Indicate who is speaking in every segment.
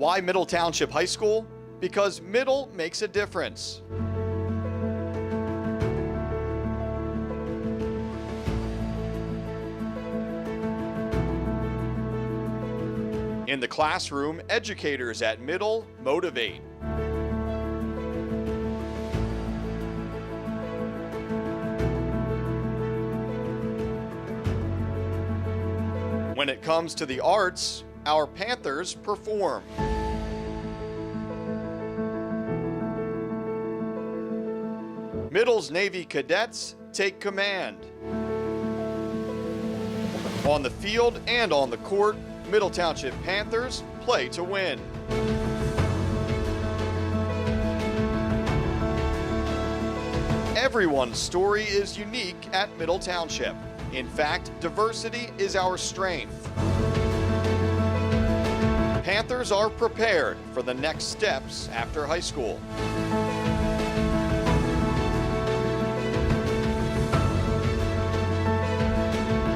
Speaker 1: Why Middle Township High School? Because middle makes a difference. In the classroom, educators at Middle motivate. When it comes to the arts, our Panthers perform. Middle's Navy cadets take command. On the field and on the court, Middle Township Panthers play to win. Everyone's story is unique at Middle Township. In fact, diversity is our strength. Panthers are prepared for the next steps after high school.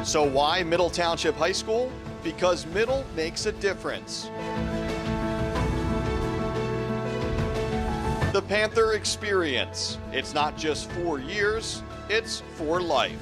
Speaker 1: So why Middle Township High School? Because middle makes a difference. The Panther Experience. It's not just 4 years, it's for life.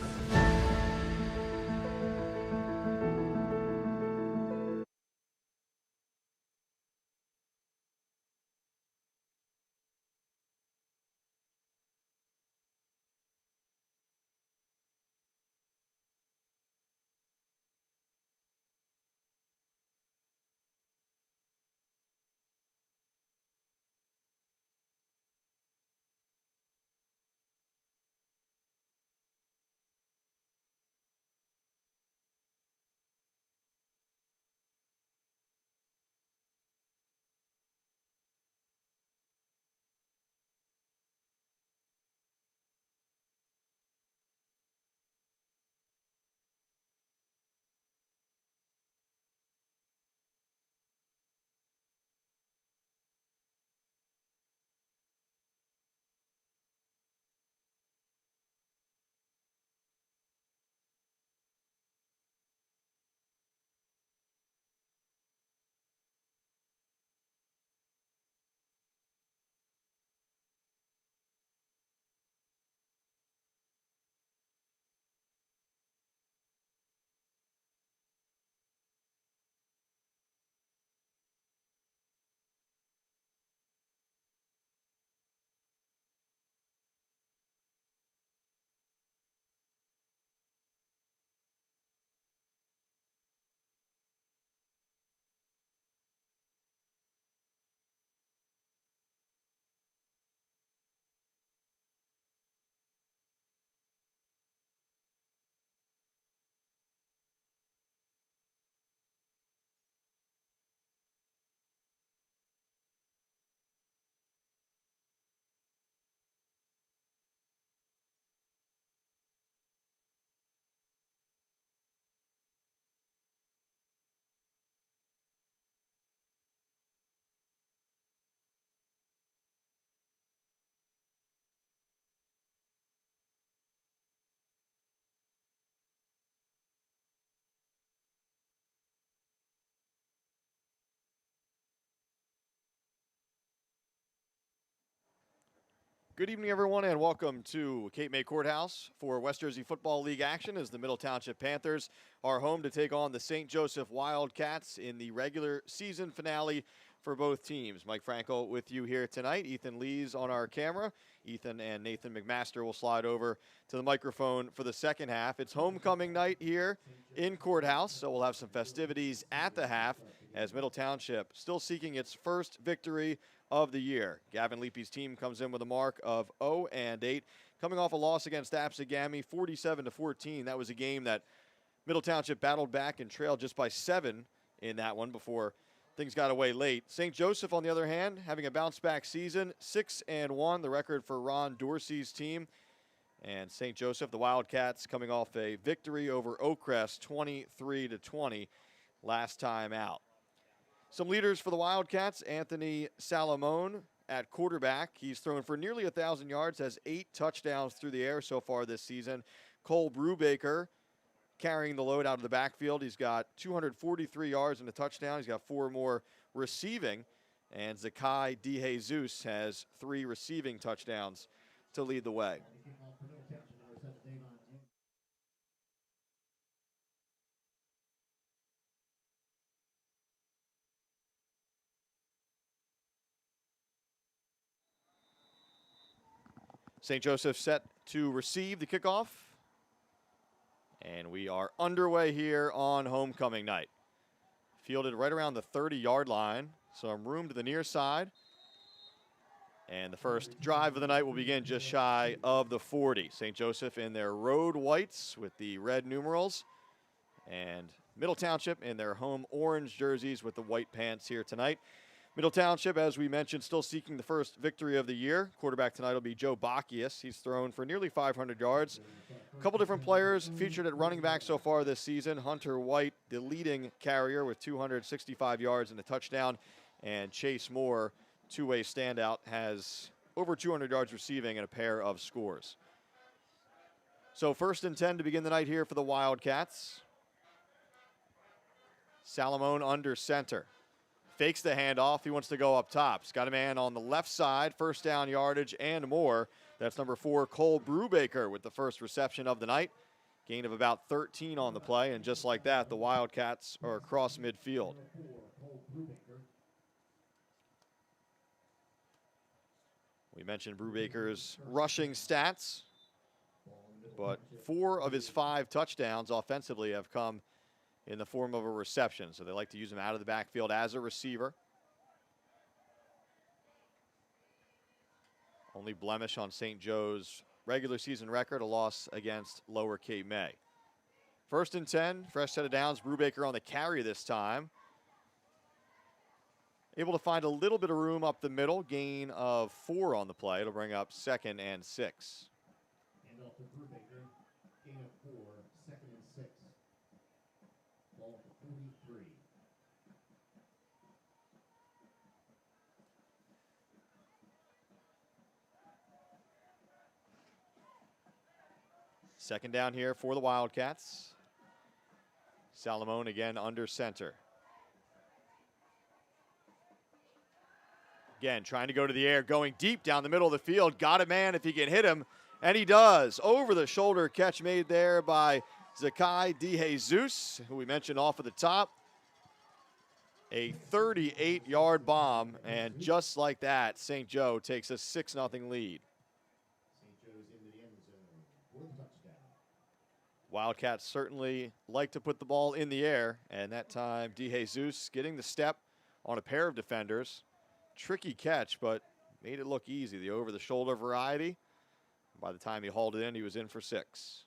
Speaker 1: Good evening, everyone, and welcome to Cape May Courthouse for West Jersey Football League action as the Middle Township Panthers are home to take on the St. Joseph Wildcats in the regular season finale for both teams. Mike Frankel with you here tonight. Ethan Lee's on our camera. Ethan and Nathan McMaster will slide over to the microphone for the second half. It's homecoming night here in Courthouse, so we'll have some festivities at the half as Middle Township still seeking its first victory of the year. Gavin Leapy's team comes in with a mark of 0-8, coming off a loss against Apsigami, 47-14. That was a game that Middle Township battled back and trailed just by 7 in that one before things got away late. St. Joseph, on the other hand, having a bounce-back season, 6-1, the record for Ron Dorsey's team. And St. Joseph, the Wildcats, coming off a victory over Oakcrest, 23-20, last time out. Some leaders for the Wildcats: Anthony Salamone at quarterback. He's thrown for nearly 1,000 yards, has 8 touchdowns through the air so far this season. Cole Brubaker carrying the load out of the backfield. He's got 243 yards and a touchdown. He's got 4 more receiving And Zakai DeJesus has 3 receiving touchdowns to lead the way. St. Joseph set to receive the kickoff. And we are underway here on homecoming night. Fielded right around the 30-yard line. Some room to the near side. And the first drive of the night will begin just shy of the 40. St. Joseph in their road whites with the red numerals. And Middle Township in their home orange jerseys with the white pants here tonight. Middle Township, as we mentioned, still seeking the first victory of the year. Quarterback tonight will be Joe Bacchius. He's thrown for nearly 500 yards. A couple different players featured at running back so far this season. Hunter White, the leading carrier with 265 yards and a touchdown. And Chase Moore, two-way standout, has over 200 yards receiving and a pair of scores. So 1st and 10 to begin the night here for the Wildcats. Salamone under center. Fakes the handoff. He wants to go up top. He's got a man on the left side, first down yardage and more. That's number 4, Cole Brubaker, with the first reception of the night. Gain of about 13 on the play, and just like that, the Wildcats are across midfield. We mentioned Brubaker's rushing stats, but 4 of his 5 touchdowns offensively have come in the form of a reception. So they like to use him out of the backfield as a receiver. Only blemish on St. Joe's regular season record, a loss against Lower Cape May. 1st and 10, fresh set of downs. Brubaker on the carry this time. Able to find a little bit of room up the middle. Gain of 4 on the play. It'll bring up 2nd and 6.
Speaker 2: Hand off to Brubaker. Gain of 4, 2nd and 6. Ball for 43.
Speaker 1: Second down here for the Wildcats. Salamone again under center. Again, trying to go to the air, going deep down the middle of the field. Got a man if he can hit him, and he does. Over the shoulder catch made there by Zakai DeJesus, who we mentioned off of the top. A 38-yard bomb, and just like that, St. Joe takes a 6-0 lead.
Speaker 2: St. Joe's into the end zone for the touchdown.
Speaker 1: Wildcats certainly like to put the ball in the air, and that time DeJesus getting the step on a pair of defenders. Tricky catch, but made it look easy, the over-the-shoulder variety. By the time he hauled it in, he was in for 6.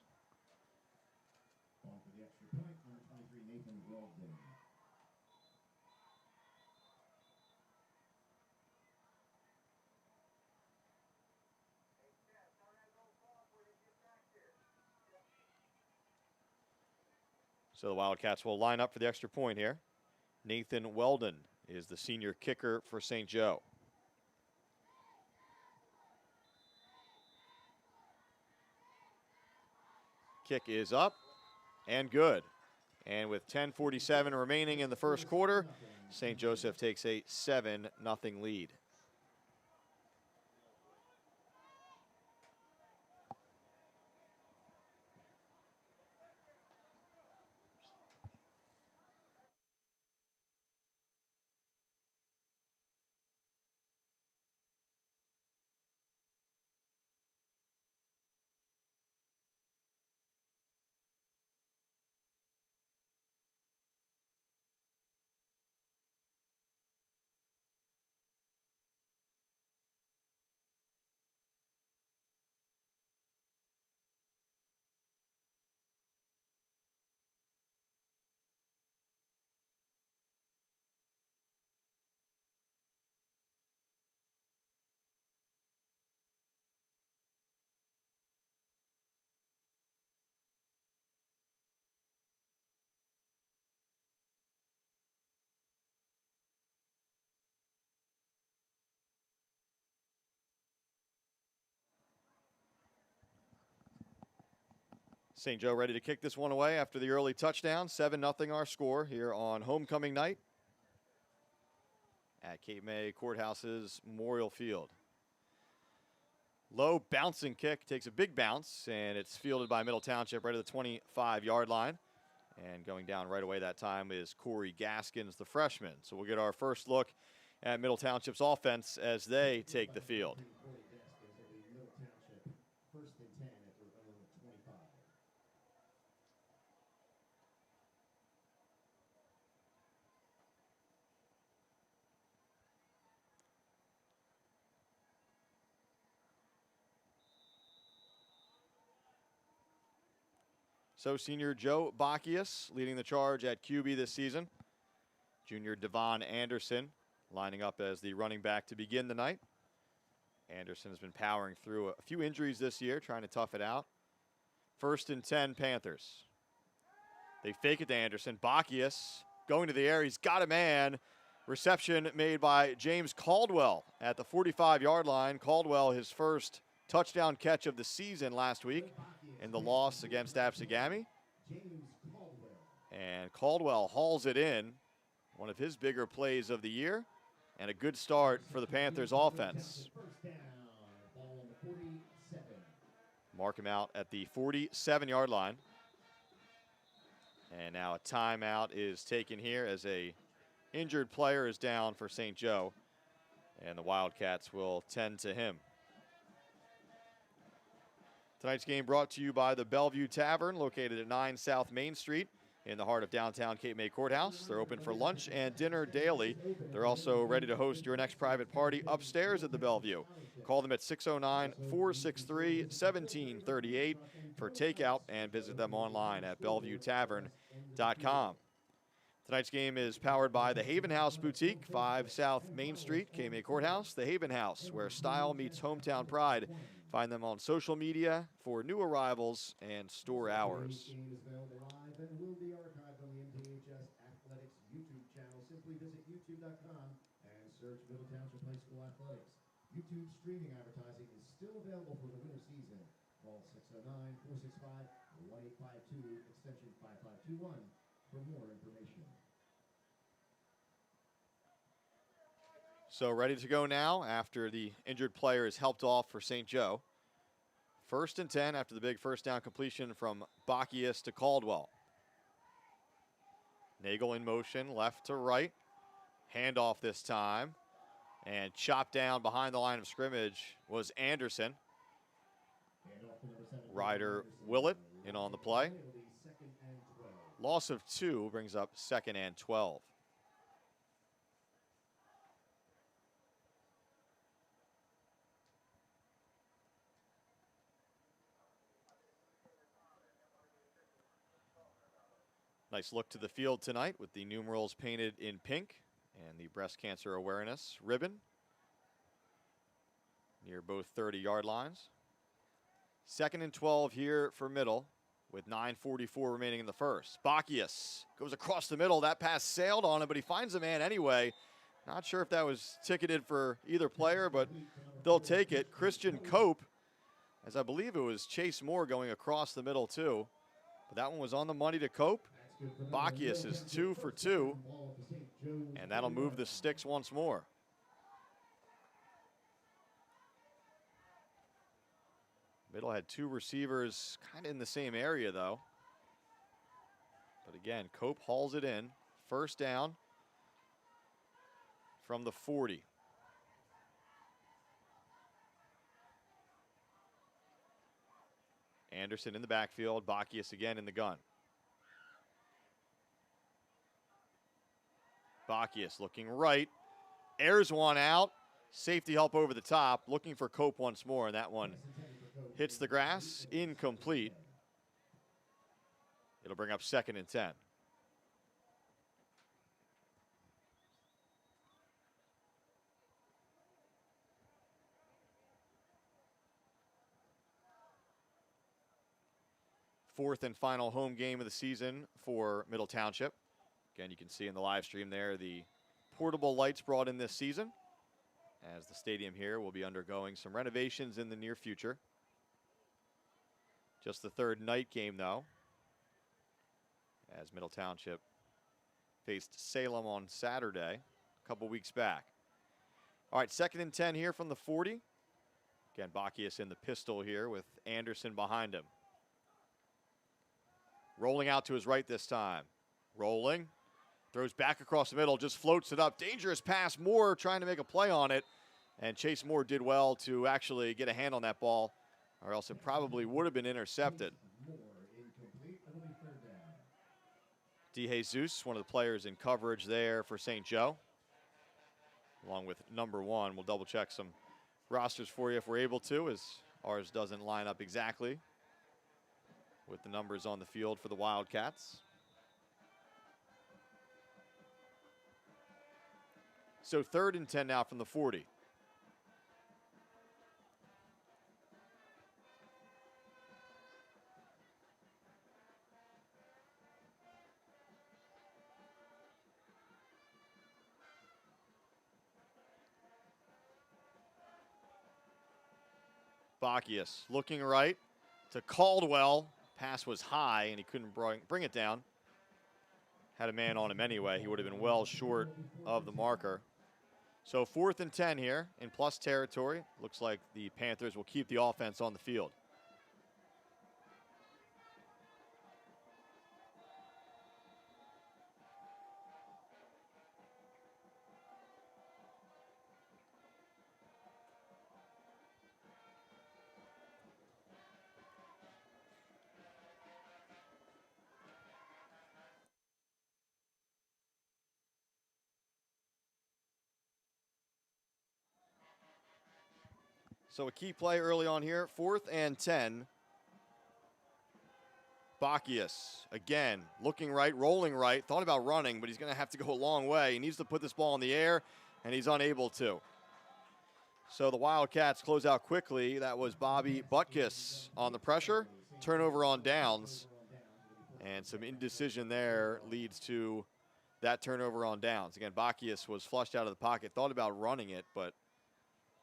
Speaker 2: On for the extra point, number 23, Nathan Weldon.
Speaker 1: So the Wildcats will line up for the extra point here. Nathan Weldon is the senior kicker for St. Joe. Kick is up and good. And with 10:47 remaining in the first quarter, St. Joseph takes a 7-0 lead. St. Joe ready to kick this one away after the early touchdown. 7-0 our score here on homecoming night at Cape May Courthouse's Memorial Field. Low bouncing kick, takes a big bounce, and it's fielded by Middle Township right at the 25-yard line. And going down right away that time is Corey Gaskins, the freshman. So we'll get our first look at Middle Township's offense as they take the field.
Speaker 2: First and 10 at their own 25.
Speaker 1: So senior Joe Bacchius leading the charge at QB this season. Junior Devon Anderson lining up as the running back to begin the night. Anderson has been powering through a few injuries this year, trying to tough it out. First and 10 Panthers. They fake it to Anderson. Bacchius going to the air. He's got a man. Reception made by James Caldwell at the 45-yard line. Caldwell, his first touchdown catch of the season last week in the loss against Absegami. And Caldwell hauls it in. One of his bigger plays of the year. And a good start for the Panthers offense. Mark him out at the 47-yard line. And now a timeout is taken here as a injured player is down for St. Joe. And the Wildcats will tend to him. Tonight's game brought to you by the Bellevue Tavern, located at 9 South Main Street in the heart of downtown Cape May Courthouse. They're open for lunch and dinner daily. They're also ready to host your next private party upstairs at the Bellevue. Call them at 609-463-1738 for takeout and visit them online at BellevueTavern.com. Tonight's game is powered by the Haven House Boutique, 5 South Main Street, Cape May Courthouse. The Haven House, where style meets hometown pride. Find them on social media for new arrivals and store hours.
Speaker 2: Game is available live and will be archived on the MTHS Athletics YouTube channel. Simply visit youtube.com and search Middle Township High School Athletics. YouTube streaming advertising is still available for the winter season. Call 609-465-1852, extension 5521 for more information.
Speaker 1: So ready to go now after the injured player is helped off for St. Joe. First and 10 after the big first down completion from Bacchius to Caldwell. Nagel in motion, left to right. Handoff this time. And chopped down behind the line of scrimmage was Anderson. Ryder Willett in on the play. Loss of 2 brings up 2nd and 12. Nice look to the field tonight with the numerals painted in pink and the breast cancer awareness ribbon near both 30-yard lines. 2nd and 12 here for Middle with 9:44 remaining in the first. Bacchius goes across the middle. That pass sailed on him, but he finds a man anyway. Not sure if that was ticketed for either player, but they'll take it. Christian Cope, as I believe it was Chase Moore going across the middle too. But that one was on the money to Cope. Bacchius is 2 for 2, and that'll move the sticks once more. Middle had 2 receivers kind of in the same area, though. But again, Cope hauls it in. First down from the 40. Anderson in the backfield, Bacchius again in the gun. Bacchius looking right, airs one out, safety help over the top, looking for Cope once more, and that one hits the grass, incomplete. It'll bring up 2nd and 10. Fourth and final home game of the season for Middle Township. Again, you can see in the live stream there the portable lights brought in this season, as the stadium here will be undergoing some renovations in the near future. Just the 3rd night game, though, as Middle Township faced Salem on Saturday a couple weeks back. All right, 2nd and 10 here from the 40. Again, Bacchius in the pistol here with Anderson behind him. Rolling out to his right this time. Rolling. Throws back across the middle, just floats it up. Dangerous pass. Moore trying to make a play on it. And Chase Moore did well to actually get a hand on that ball, or else it probably would have been intercepted. DeJesus, one of the players in coverage there for St. Joe, along with number 1. We'll double check some rosters for you if we're able to, as ours doesn't line up exactly with the numbers on the field for the Wildcats. So 3rd and 10 now from the 40. Bacchius looking right to Caldwell. Pass was high, and he couldn't bring it down. Had a man on him anyway. He would have been well short of the marker. So 4th and 10 here in plus territory. Looks like the Panthers will keep the offense on the field. So a key play early on here, 4th and 10. Bacchius, again, looking right, rolling right, thought about running, but he's going to have to go a long way. He needs to put this ball in the air, and he's unable to. So the Wildcats close out quickly. That was Bobby Butkus on the pressure, turnover on downs, and some indecision there leads to that turnover on downs. Again, Bacchius was flushed out of the pocket, thought about running it, but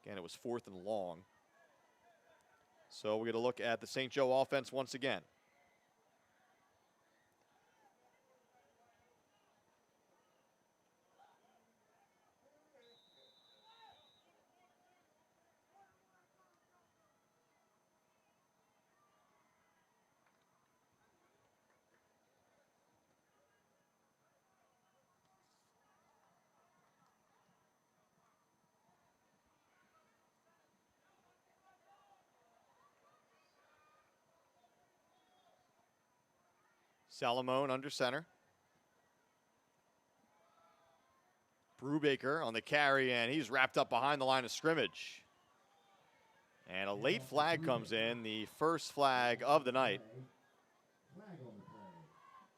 Speaker 1: again, it was 4th and long. So we're going to look at the St. Joe offense once again. Salamone under center. Brubaker on the carry, and he's wrapped up behind the line of scrimmage. And a late flag comes in, the first flag of the night.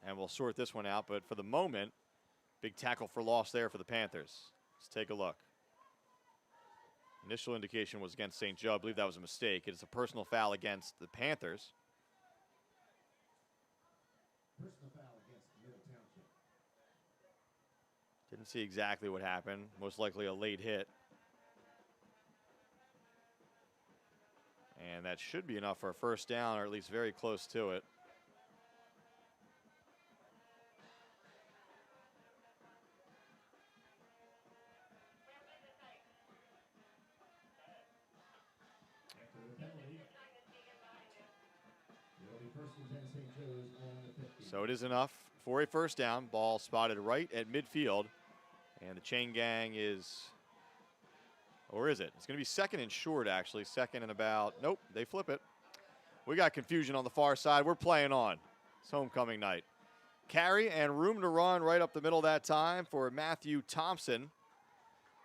Speaker 1: And we'll sort this one out, but for the moment, big tackle for loss there for the Panthers. Let's take a look. Initial indication was against St. Joe. I believe that was a mistake. It is a personal foul against the Panthers.
Speaker 2: Personal foul against Middle Township.
Speaker 1: Didn't see exactly what happened. Most likely a late hit. And that should be enough for a first down, or at least very close to it.
Speaker 2: After the penalty, it'll be 1st and 10 St. Joe's on the 50.
Speaker 1: So it is enough for a first down. Ball spotted right at midfield. And the chain gang is, or is it? It's going to be 2nd and short, actually. 2nd and about, nope, they flip it. We got confusion on the far side. We're playing on. It's homecoming night. Carry and room to run right up the middle that time for Matthew Thompson.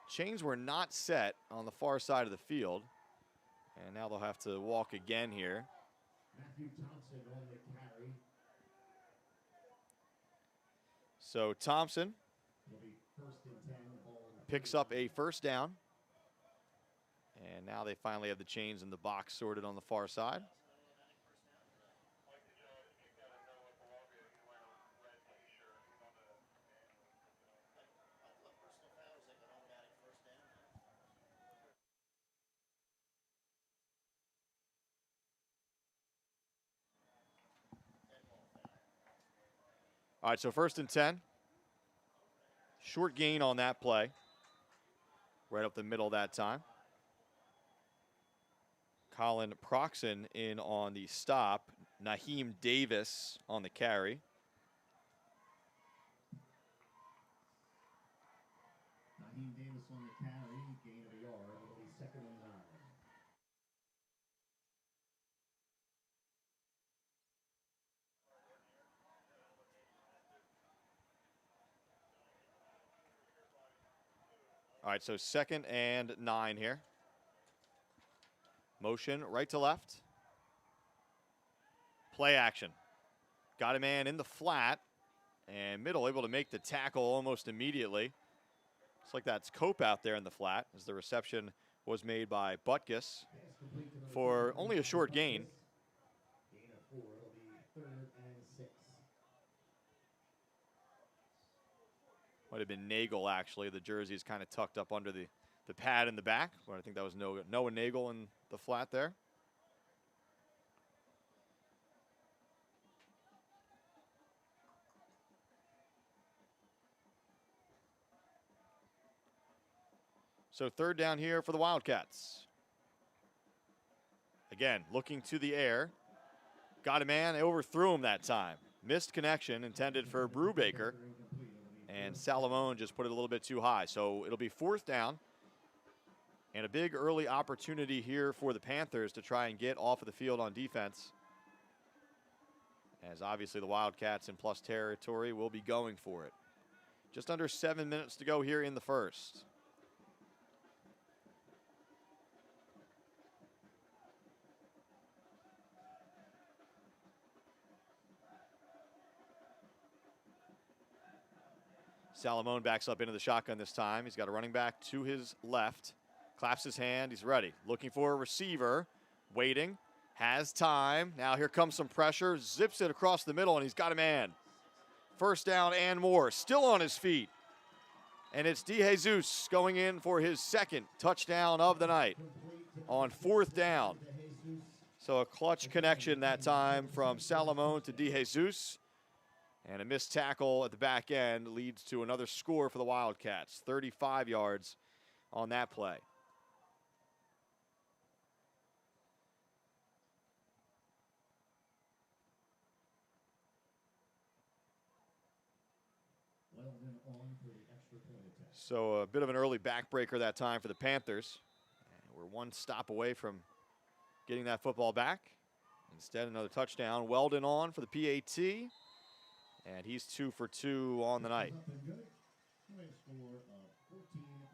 Speaker 1: Chains were not set on the far side of the field. And now they'll have to walk again here.
Speaker 2: Matthew Thompson on the carry.
Speaker 1: So Thompson
Speaker 2: It'll be 1st and 10. Ball on the
Speaker 1: picks up a first down. And now they finally have the chains in the box sorted on the far side. All right, so 1st and 10. Short gain on that play. right up the middle that time. Colin Proxon in on the stop. Naheem Davis on the carry.
Speaker 2: Naheem Davis on the carry, gain of a yard. It'll be 2nd and 9.
Speaker 1: All right, so 2nd and 9 here. Motion right to left. Play action. Got a man in the flat, and middle able to make the tackle almost immediately. Looks like that's Cope out there in the flat, as the reception was made by Butkus for only a short gain.
Speaker 2: Gain of 4. It'll be 3rd and 6.
Speaker 1: Might have been Nagel, actually. The jersey is kind of tucked up under the pad in the back, but I think that was Noah Nagel in the flat there. So 3rd down here for the Wildcats. Again, looking to the air. Got a man, they overthrew him that time. Missed connection, intended for Brubaker. And Salamone just put it a little bit too high. So it'll be 4th down. And a big early opportunity here for the Panthers to try and get off of the field on defense. As obviously the Wildcats in plus territory will be going for it. Just under 7 minutes to go here in the first. Salamone backs up into the shotgun this time. He's got a running back to his left. Claps his hand. He's ready. Looking for a receiver. Waiting. Has time. Now here comes some pressure. Zips it across the middle, and he's got a man. 1st down and more. Still on his feet. And it's DeJesus going in for his 2nd touchdown of the night on 4th down. So a clutch connection that time from Salamone to DeJesus. And a missed tackle at the back end leads to another score for the Wildcats. 35 yards on that play. So a bit of an early backbreaker that time for the Panthers. And we're one stop away from getting that football back. Instead, another touchdown. Weldon on for the PAT. And he's 2 for 2 on the night.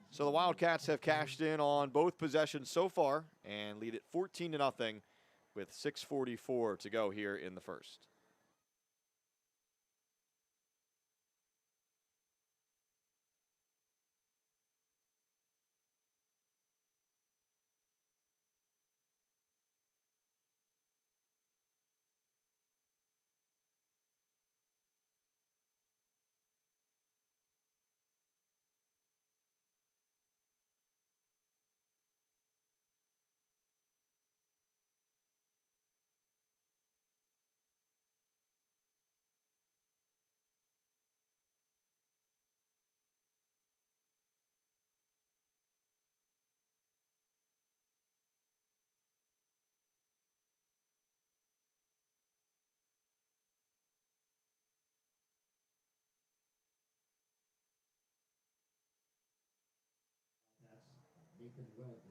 Speaker 1: So the Wildcats have cashed in on both possessions so far and lead it 14-0 with 6:44 to go here in the first.
Speaker 2: Nathan Weldon.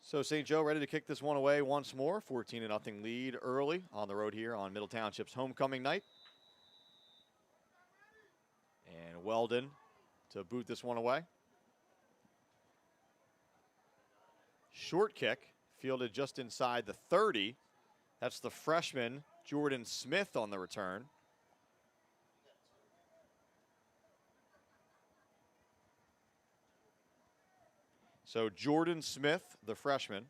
Speaker 1: So St. Joe ready to kick this one away once more. 14-0 lead early on the road here on Middle Township's homecoming night. And Weldon to boot this one away. Short kick, fielded just inside the 30. That's the freshman, Jordan Smith, on the return. So Jordan Smith, the freshman,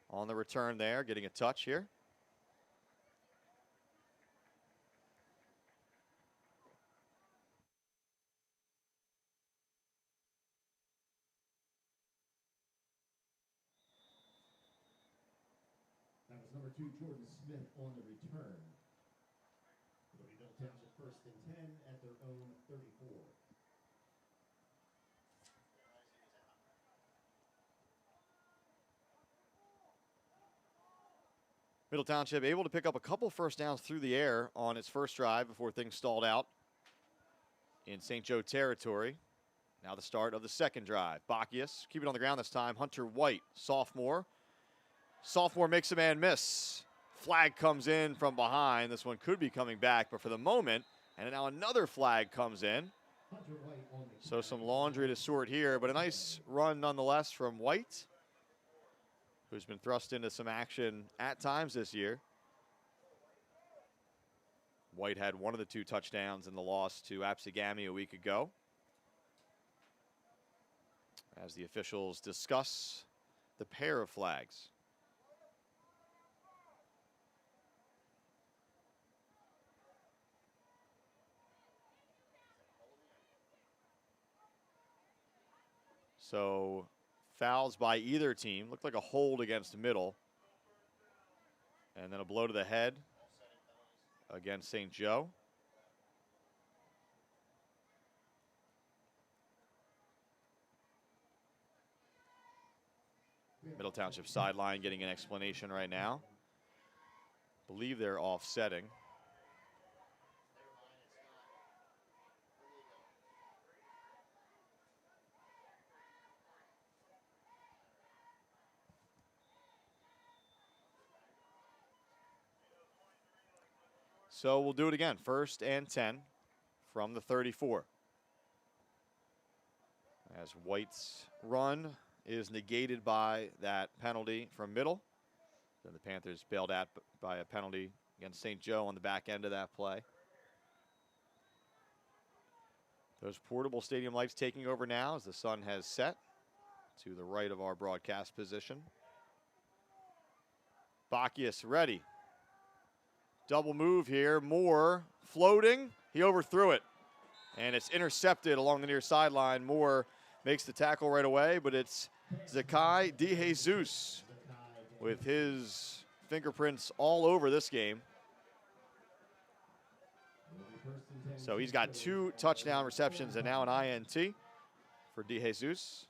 Speaker 1: on the return there, getting a touch here.
Speaker 2: number 2, Jordan Smith on the return. It'll be Middle Township 1st and 10 at their own 34.
Speaker 1: Middle Township able to pick up a couple first downs through the air on its first drive before things stalled out in St. Joe territory. Now the start of the second drive. Bacchius keep it on the ground this time. Hunter White, sophomore. Sophomore makes a man miss. Flag comes in from behind. This one could be coming back, but for the moment, and now another flag comes in. So some laundry to sort here, but a nice run nonetheless from White, who's been thrust into some action at times this year. White had one of the 2 touchdowns in the loss to Apsigami a week ago. As the officials discuss the pair of flags. So fouls by either team. Looked like a hold against Middle. And then a blow to the head against St. Joe. Middle Township sideline getting an explanation right now. Believe they're offsetting. So we'll do it again. 1st and 10 from the 34. As White's run is negated by that penalty from Middle. Then the Panthers bailed out by a penalty against St. Joe on the back end of that play. Those portable stadium lights taking over now as the sun has set to the right of our broadcast position. Bacchius ready. Double move here. Moore floating. He overthrew it. And it's intercepted along the near sideline. Moore makes the tackle right away, but it's Zakai DeJesus with his fingerprints all over this game. So he's got 2 touchdown receptions and now an INT for DeJesus.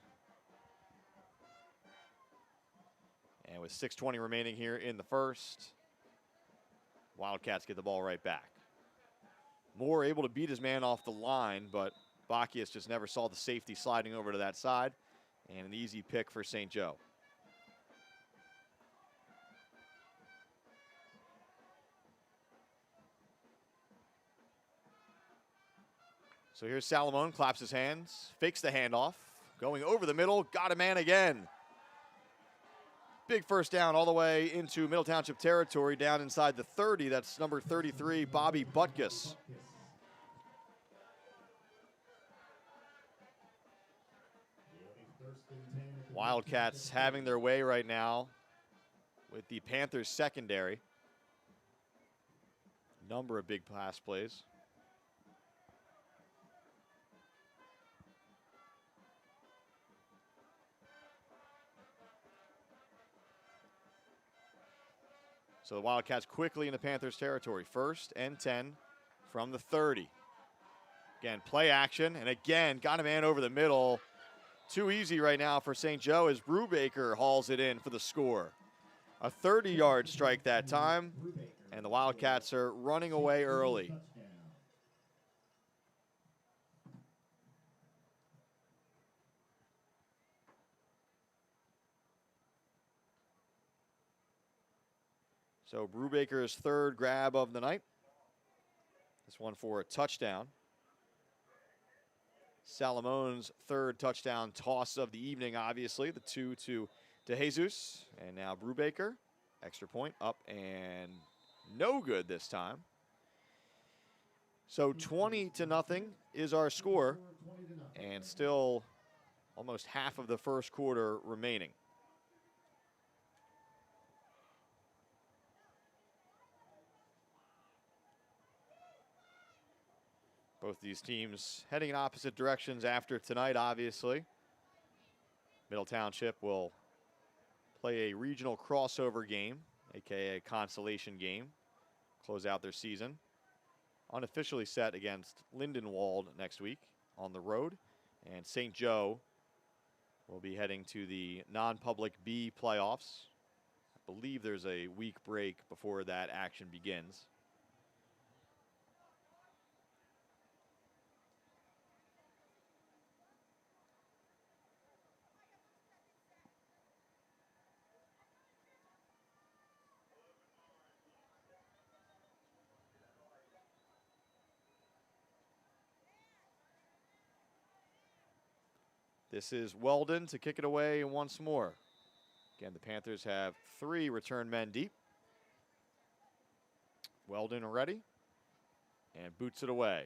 Speaker 1: And with 6:20 remaining here in the first, Wildcats get the ball right back. Moore able to beat his man off the line, but Bacchius just never saw the safety sliding over to that side. And an easy pick for St. Joe. So here's Salamone, claps his hands, fakes the handoff, going over the middle, got a man again. Big first down all the way into Middle Township territory, down inside the 30. That's number 33, Bobby Butkus. Wildcats having their way right now with the Panthers secondary. Number of big pass plays. So the Wildcats quickly in the Panthers territory. 1st and 10 from the 30. Again, play action, and again, got a man over the middle. Too easy right now for St. Joe as Brubaker hauls it in for the score. A 30-yard strike that time, and the Wildcats are running away early. So Brubaker's 3rd grab of the night. This one for a touchdown. Salamone's 3rd touchdown toss of the evening, obviously. The 2 to DeJesus. And now Brubaker. Extra point up and no good this time. So 20-0 is our score. And still almost half of the first quarter remaining. Both these teams heading in opposite directions after tonight, obviously. Middle Township will play a regional crossover game aka a consolation game, close out their season. Unofficially set against Lindenwold next week on the road. And St. Joe will be heading to the non-public B playoffs. I believe there's a week break before that action begins. This is Weldon to kick it away once more. Again, the Panthers have 3 return men deep. Weldon ready and boots it away.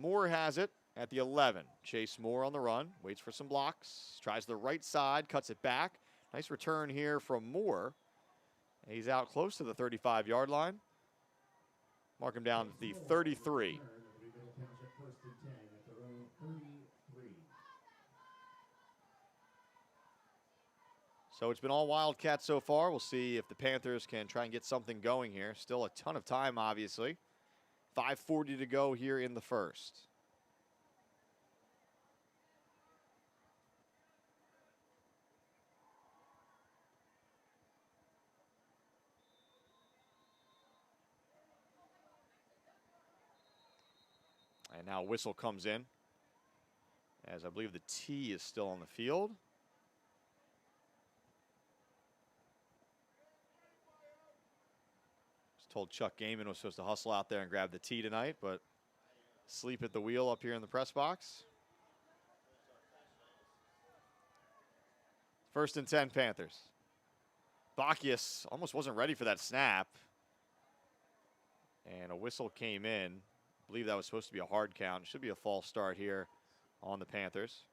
Speaker 1: Moore has it at the 11. Chase Moore on the run, waits for some blocks, tries the right side, cuts it back. Nice return here from Moore. He's out close to the 35-yard line. Mark him down at the 33. So it's been all Wildcats so far. We'll see if the Panthers can try and get something going here. Still a ton of time, obviously. 5:40 to go here in the first. And now a whistle comes in, as I believe the tee is still on the field. Told Chuck Gaiman was supposed to hustle out there and grab the tee tonight, but sleep at the wheel up here in the press box. 1st and 10 Panthers. Bacchius almost wasn't ready for that snap. And a whistle came in. I believe that was supposed to be a hard count. It should be a false start here on the Panthers.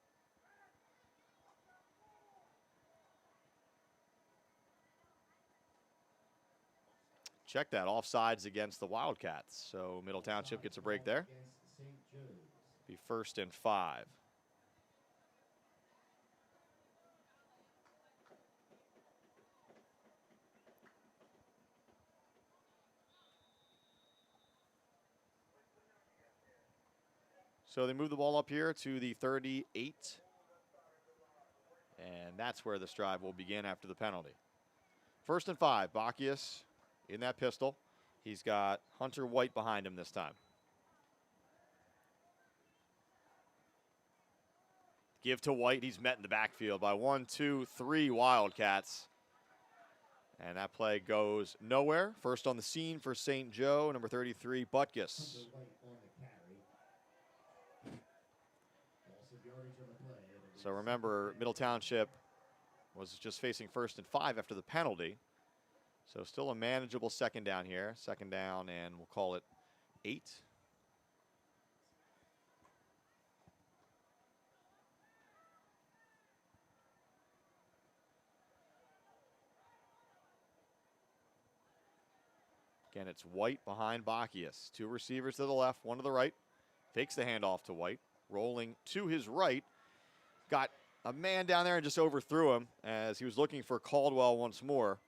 Speaker 1: Check that, offsides against the Wildcats. So Middle Township gets a break there. Be 1st and 5. So they move the ball up here to the 38. And that's where this drive will begin after the penalty. 1st and 5, Bacchius in that pistol. He's got Hunter White behind him this time. Give to White. He's met in the backfield by 1, 2, 3 Wildcats. And that play goes nowhere. First on the scene for St. Joe, number 33, Butkus. So remember, Middle Township was just facing 1st and 5 after the penalty. So still a manageable 2nd down here. 2nd down, and we'll call it 8. Again, it's White behind Bacchius. 2 receivers to the left, 1 to the right. Fakes the handoff to White. Rolling to his right. Got a man down there and just overthrew him as he was looking for Caldwell once more.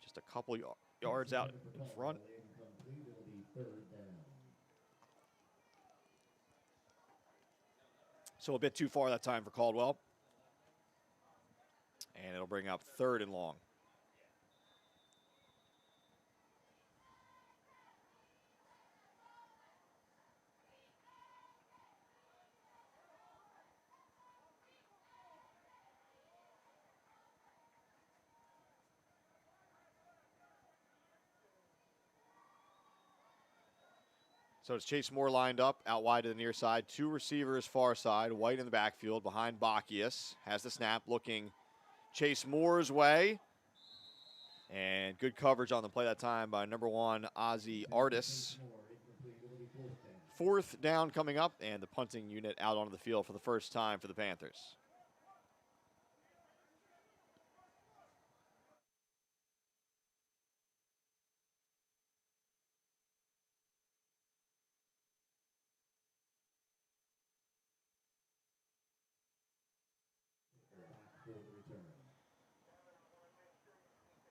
Speaker 1: Just a couple yards out in front. So a bit too far that time for Caldwell. And it'll bring up 3rd and long. So it's Chase Moore lined up out wide to the near side. 2 receivers far side. White in the backfield behind Bacchius. Has the snap looking Chase Moore's way. And good coverage on the play that time by number 1, Ozzie Artis. 4th down coming up, and the punting unit out onto the field for the first time for the Panthers.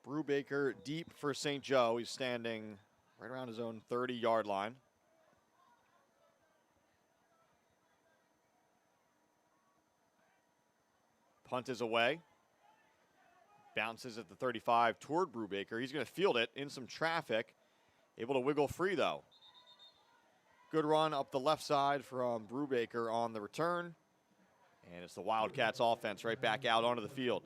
Speaker 1: Brubaker deep for St. Joe. He's standing right around his own 30-yard line. Punt is away. Bounces at the 35 toward Brubaker. He's going to field it in some traffic. Able to wiggle free, though. Good run up the left side from Brubaker on the return. And it's the Wildcats offense right back out onto the field.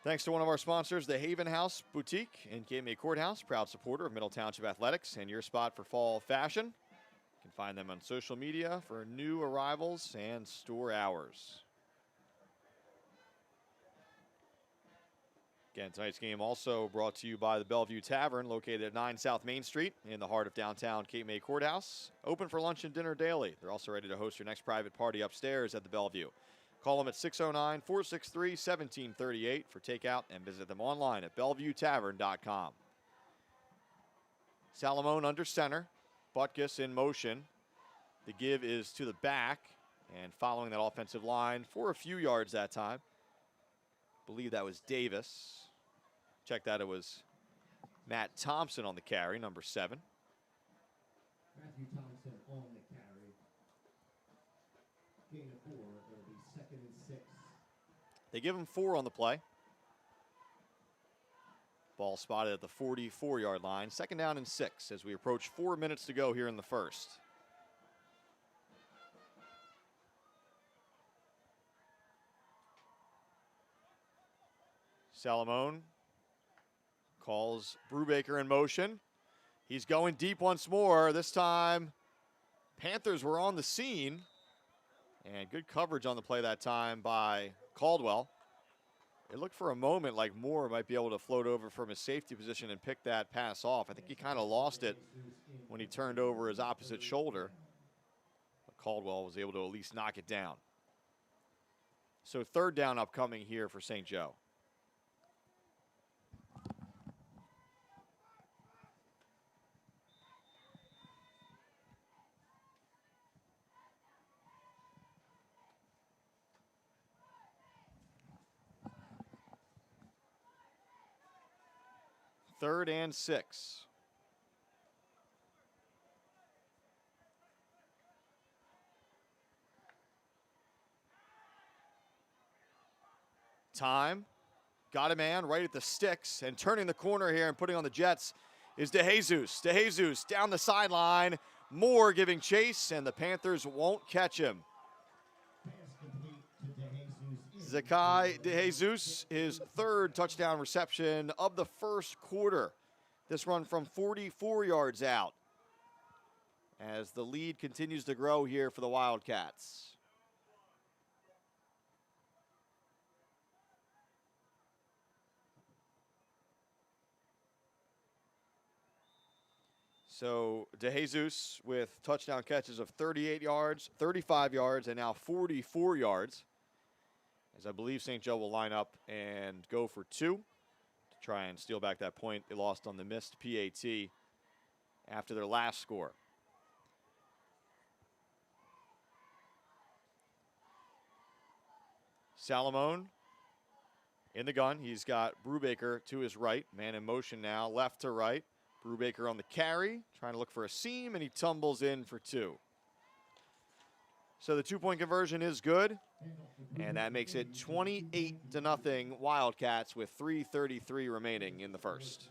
Speaker 1: Thanks to one of our sponsors, the Haven House Boutique in Cape May Courthouse, proud supporter of Middle Township Athletics and your spot for fall fashion. You can find them on social media for new arrivals and store hours. Again, tonight's game also brought to you by the Bellevue Tavern, located at 9 South Main Street in the heart of downtown Cape May Courthouse. Open for lunch and dinner daily. They're also ready to host your next private party upstairs at the Bellevue. Call them at 609-463-1738 for takeout and visit them online at BellevueTavern.com. Salamone under center. Butkus in motion. The give is to the back and following that offensive line for a few yards that time. I believe that was Davis. Check that, it was Matt Thompson on the carry, number 7.
Speaker 2: Matthew Thompson on the carry. Gain of 4. It'll be 2nd and 6.
Speaker 1: They give him 4 on the play. Ball spotted at the 44-yard line. 2nd down and 6 as we approach 4 minutes to go here in the first. Salamone calls Brubaker in motion. He's going deep once more. This time, Panthers were on the scene. And good coverage on the play that time by Caldwell. It looked for a moment like Moore might be able to float over from his safety position and pick that pass off. I think he kind of lost it when he turned over his opposite shoulder. But Caldwell was able to at least knock it down. So 3rd down upcoming here for St. Joe. Third and 6. Time. Got a man right at the sticks, and turning the corner here and putting on the Jets is DeJesus. DeJesus down the sideline. Moore giving chase, and the Panthers won't catch him. Zakai DeJesus, his 3rd touchdown reception of the first quarter. This run from 44 yards out as the lead continues to grow here for the Wildcats. So DeJesus with touchdown catches of 38 yards, 35 yards, and now 44 yards. As I believe St. Joe will line up and go for 2 to try and steal back that point they lost on the missed PAT after their last score. Salamone in the gun. He's got Brubaker to his right. Man in motion now, left to right. Brubaker on the carry, trying to look for a seam, and he tumbles in for 2. So the 2-point conversion is good, and that makes it 28-0 Wildcats with 3:33 remaining in the first.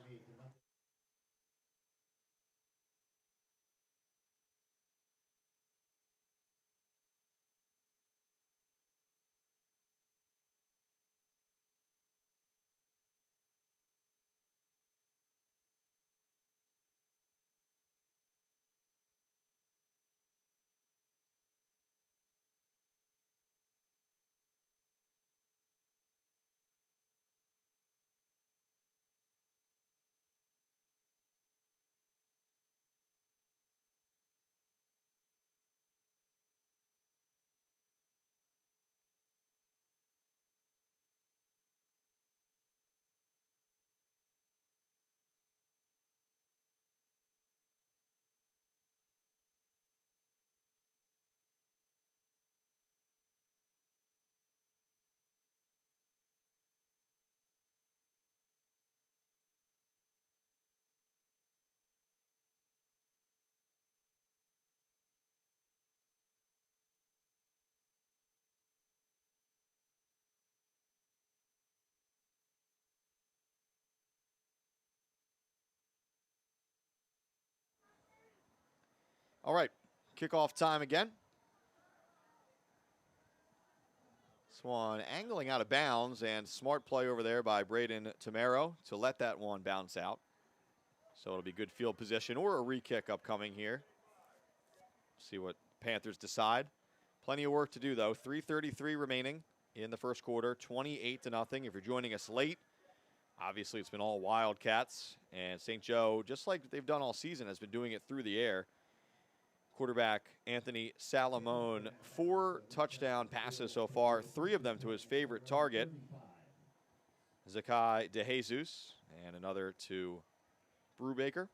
Speaker 1: All right, kickoff time again. This one angling out of bounds, and smart play over there by Braden Tamero to let that one bounce out. So it'll be good field position or a re-kick upcoming here. See what Panthers decide. Plenty of work to do, though. 3:33 remaining in the first quarter, 28-0. If you're joining us late, obviously it's been all Wildcats. And St. Joe, just like they've done all season, has been doing it through the air. Quarterback Anthony Salamone, 4 touchdown passes so far, 3 of them to his favorite target, Zakai DeJesus, and another to Brubaker.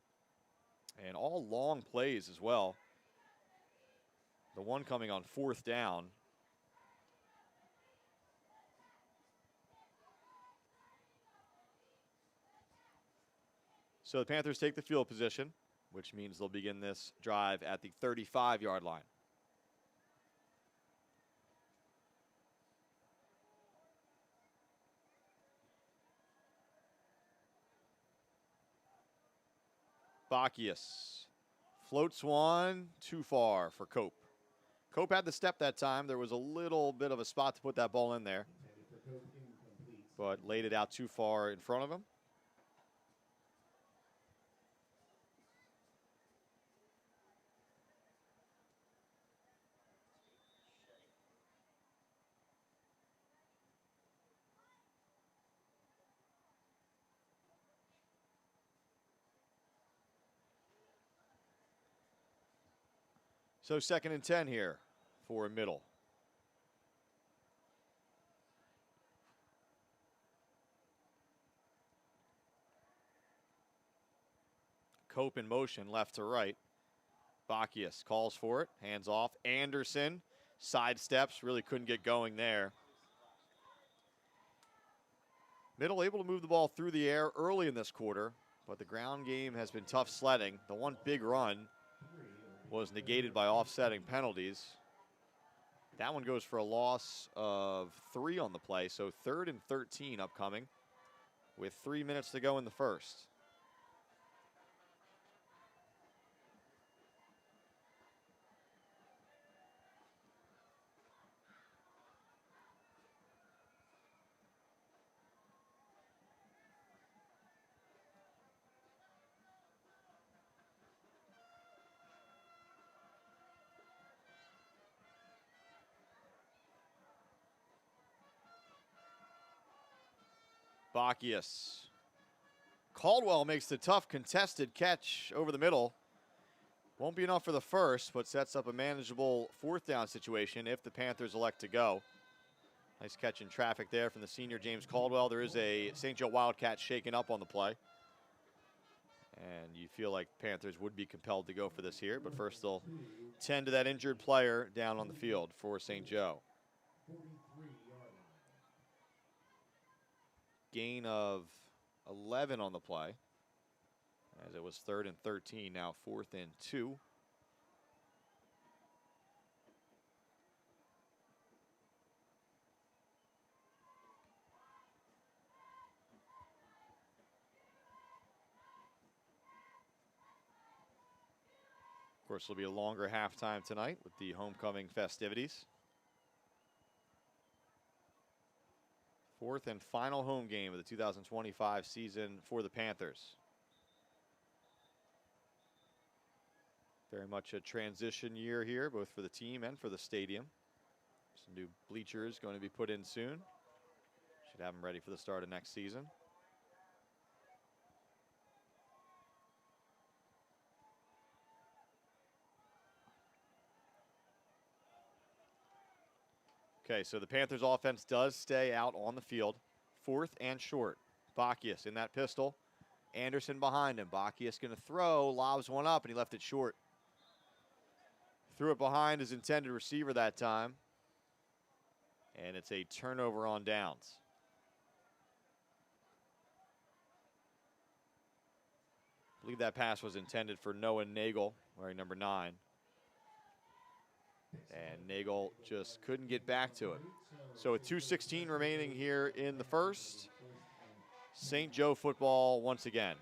Speaker 1: And all long plays as well. The one coming on 4th down. So the Panthers take the field position, which means they'll begin this drive at the 35-yard line. Bacchius floats one too far for Cope. Cope had the step that time. There was a little bit of a spot to put that ball in there, but laid it out too far in front of him. So 2nd and 10 here for middle. Cope in motion left to right. Bacchius calls for it, hands off. Anderson sidesteps, really couldn't get going there. Middle able to move the ball through the air early in this quarter, but the ground game has been tough sledding. The one big run was negated by offsetting penalties. That one goes for a loss of 3 on the play, so 3rd and 13 upcoming with 3 minutes to go in the first. Bacchius. Caldwell makes the tough contested catch over the middle. Won't be enough for the first, but sets up a manageable 4th down situation if the Panthers elect to go. Nice catch in traffic there from the senior James Caldwell. There is a St. Joe Wildcat shaken up on the play. And you feel like Panthers would be compelled to go for this here, but first they'll tend to that injured player down on the field for St. Joe. Gain of 11 on the play, as it was 3rd and 13, now 4th and 2. Of course, it'll be a longer halftime tonight with the homecoming festivities. 4th and final home game of the 2025 season for the Panthers. Very much a transition year here, both for the team and for the stadium. Some new bleachers going to be put in soon. Should have them ready for the start of next season. Okay, so the Panthers offense does stay out on the field. 4th and short. Bacchius in that pistol. Anderson behind him. Bacchius going to throw, lobs one up, and he left it short. Threw it behind his intended receiver that time. And it's a turnover on downs. I believe that pass was intended for Noah Nagel, wearing number 9. And Nagel just couldn't get back to it. So with 2:16 remaining here in the first, St. Joe football once again.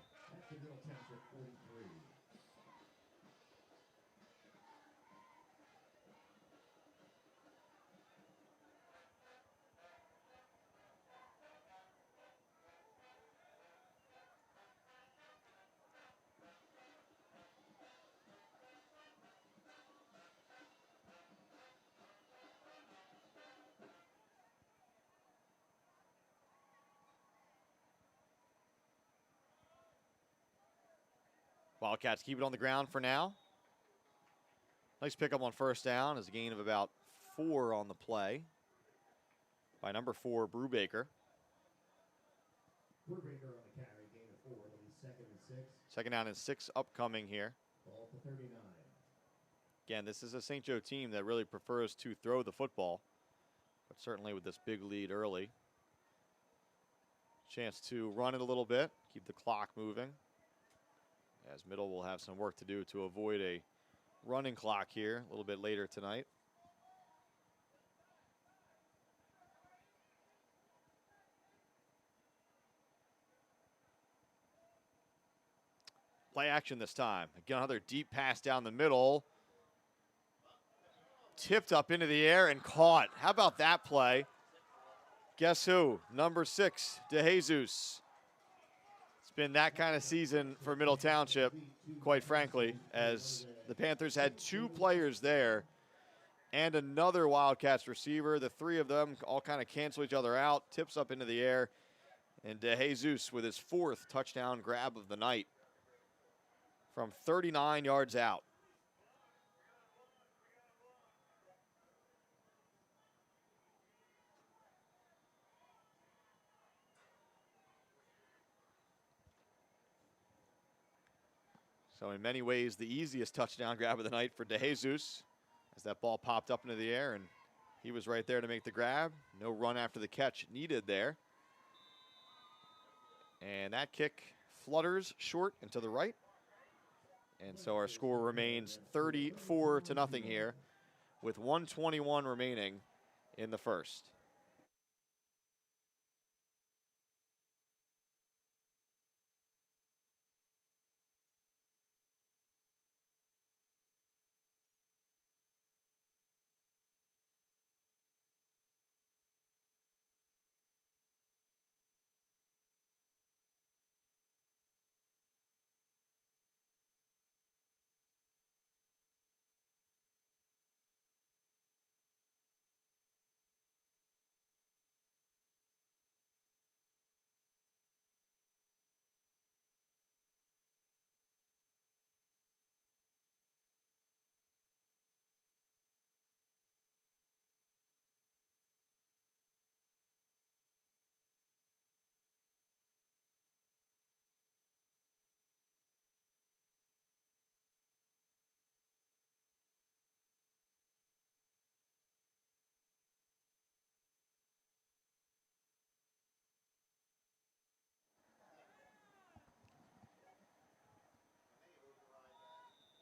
Speaker 1: Wildcats keep it on the ground for now. Nice pickup on first down as a gain of about 4 on the play by number 4, Brubaker.
Speaker 2: Brubaker on the carry, gain of 4. It'll be 2nd and 6.
Speaker 1: Second down and 6 upcoming here.
Speaker 2: Ball to 39.
Speaker 1: Again, this is a St. Joe team that really prefers to throw the football, but certainly with this big lead early. Chance to run it a little bit, keep the clock moving, as Middle will have some work to do to avoid a running clock here a little bit later tonight. Play action this time. Again, another deep pass down the middle. Tipped up into the air and caught. How about that play? Guess who? Number 6, DeJesus. It's been that kind of season for Middle Township, quite frankly, as the Panthers had 2 players there and another Wildcats receiver. The 3 of them all kind of cancel each other out. Tips up into the air. And DeJesus with his 4th touchdown grab of the night from 39 yards out. So in many ways, the easiest touchdown grab of the night for DeJesus, as that ball popped up into the air and he was right there to make the grab. No run after the catch needed there. And that kick flutters short and to the right. And so our score remains 34-0 here with 1:21 remaining in the first.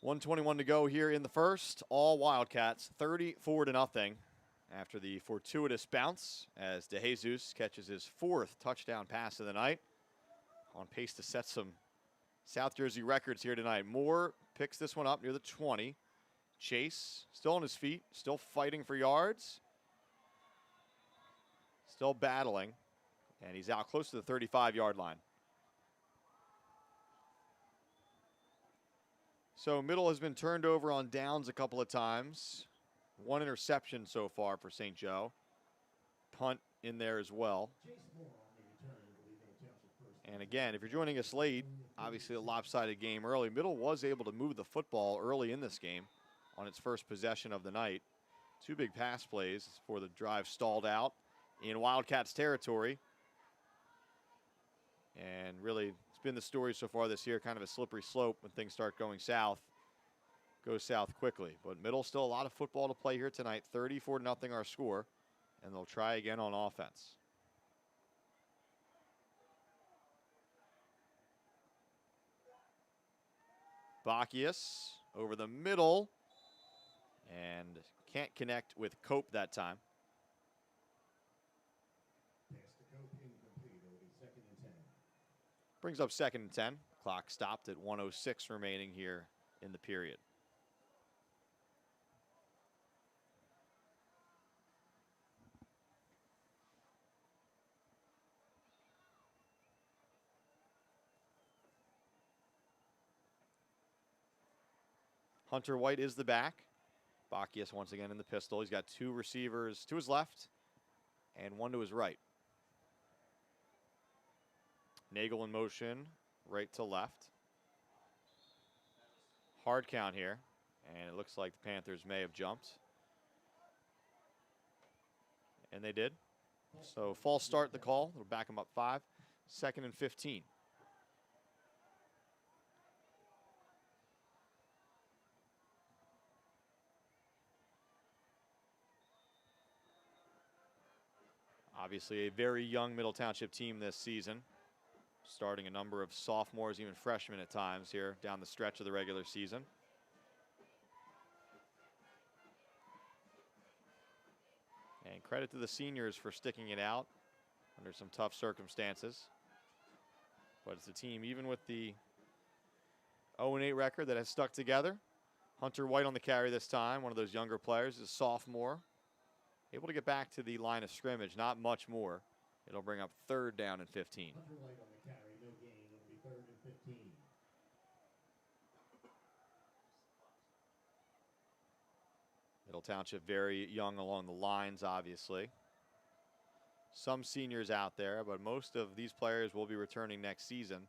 Speaker 1: .121 to go here in the first. All Wildcats 34-0 after the fortuitous bounce as DeJesus catches his 4th touchdown pass of the night. On pace to set some South Jersey records here tonight. Moore picks this one up near the 20. Chase still on his feet, still fighting for yards. Still battling. And he's out close to the 35-yard line. So Middle has been turned over on downs a couple of times. 1 interception so far for St. Joe. Punt in there as well. And again, if you're joining us late, obviously a lopsided game early. Middle was able to move the football early in this game on its first possession of the night. 2 big pass plays before the drive stalled out in Wildcats territory. And really, it's been the story so far this year, kind of a slippery slope when things start going south. Goes south quickly. But Middle still a lot of football to play here tonight. 34-0 our score. And they'll try again on offense. Bacchius over the middle. And can't connect with Cope that time. Brings up 2nd and 10. Clock stopped at 1:06 remaining here in the period. Hunter White is the back. Bacchius once again in the pistol. He's got 2 receivers to his left and 1 to his right. Nagel in motion, right to left. Hard count here, and it looks like the Panthers may have jumped. And they did. So false start the call. It'll back them up 5. 2nd and 15. Obviously a very young Middle Township team this season, starting a number of sophomores, even freshmen at times here down the stretch of the regular season. And credit to the seniors for sticking it out under some tough circumstances. But it's a team, even with the 0-8 record, that has stuck together. Hunter White on the carry this time, one of those younger players, is a sophomore. Able to get back to the line of scrimmage, not much more. It'll bring up 3rd down and 15.
Speaker 2: Hunter White on the carry, no gain. It'll be 3rd and 15.
Speaker 1: Middle Township very young along the lines, obviously. Some seniors out there, but most of these players will be returning next season.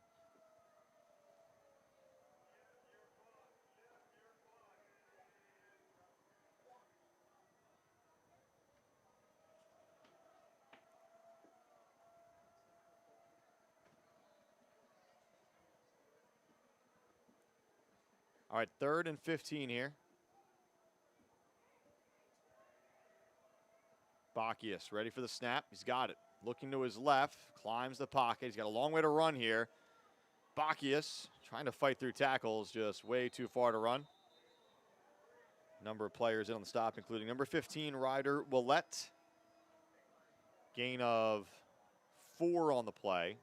Speaker 1: All right, 3rd and 15 here. Bacchius ready for the snap. He's got it. Looking to his left, climbs the pocket. He's got a long way to run here. Bacchius trying to fight through tackles, just way too far to run. Number of players in on the stop, including number 15, Ryder Willette. Gain of 4 on the play.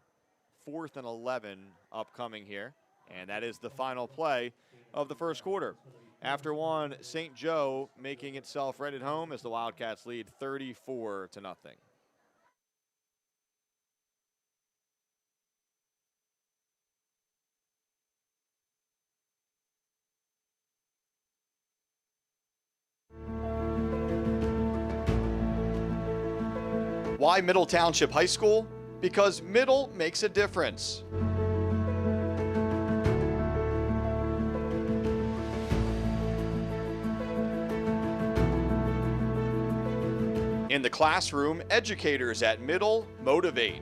Speaker 1: 4th and 11 upcoming here. And that is the final play of the first quarter. After one, St. Joe making itself right at home as the Wildcats lead 34-0. Why Middle Township High School? Because Middle makes a difference. In the classroom, educators at Middle motivate.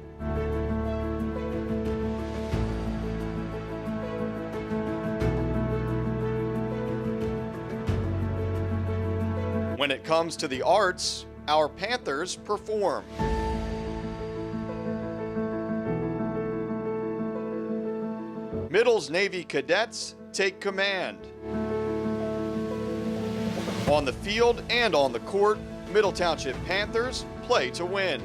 Speaker 1: When it comes to the arts, our Panthers perform. Middle's Navy cadets take command. On the field and on the court, Middle Township Panthers play to win.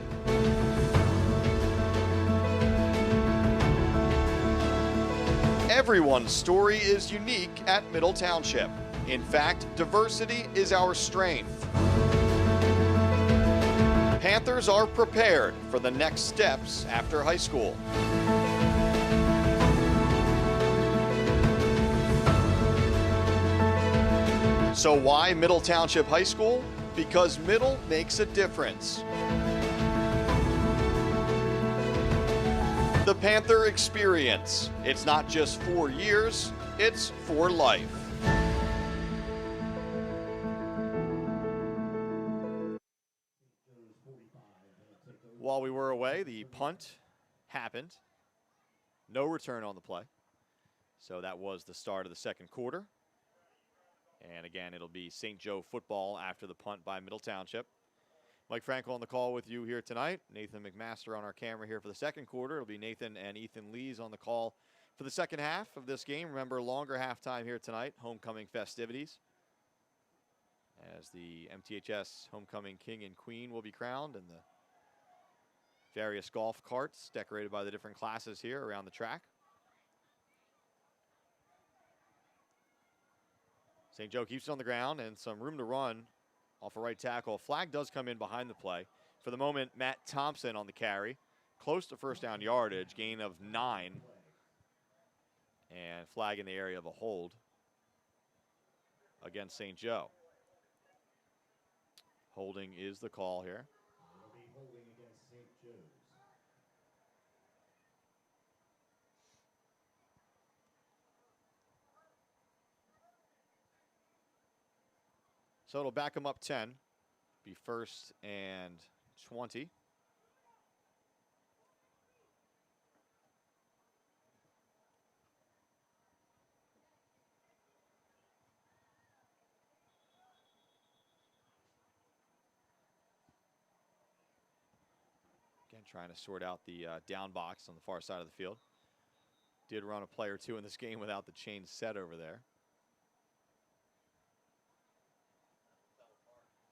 Speaker 1: Everyone's story is unique at Middle Township. In fact, diversity is our strength. Panthers are prepared for the next steps after high school. So why Middle Township High School? Because Middle makes a difference. The Panther Experience. It's not just 4 years, it's for life. While we were away, the punt happened. No return on the play. So that was the start of the second quarter. And again, it'll be St. Joe football after the punt by Middle Township. Mike Frankel on the call with you here tonight. Nathan McMaster on our camera here for the second quarter. It'll be Nathan and Ethan Lees on the call for the second half of this game. Remember, longer halftime here tonight, homecoming festivities. As the MTHS homecoming king and queen will be crowned, and the various golf carts decorated by the different classes here around the track. St. Joe keeps it on the ground and some room to run off a right tackle. Flag does come in behind the play. For the moment, Matt Thompson on the carry. Close to first down yardage, gain of 9. And flag in the area of a hold against St. Joe. Holding is the call here.
Speaker 2: Holding against St. Joe's.
Speaker 1: So it'll back them up 10. Be 1st and 20. Again, trying to sort out the down box on the far side of the field. Did run a play or two in this game without the chain set over there.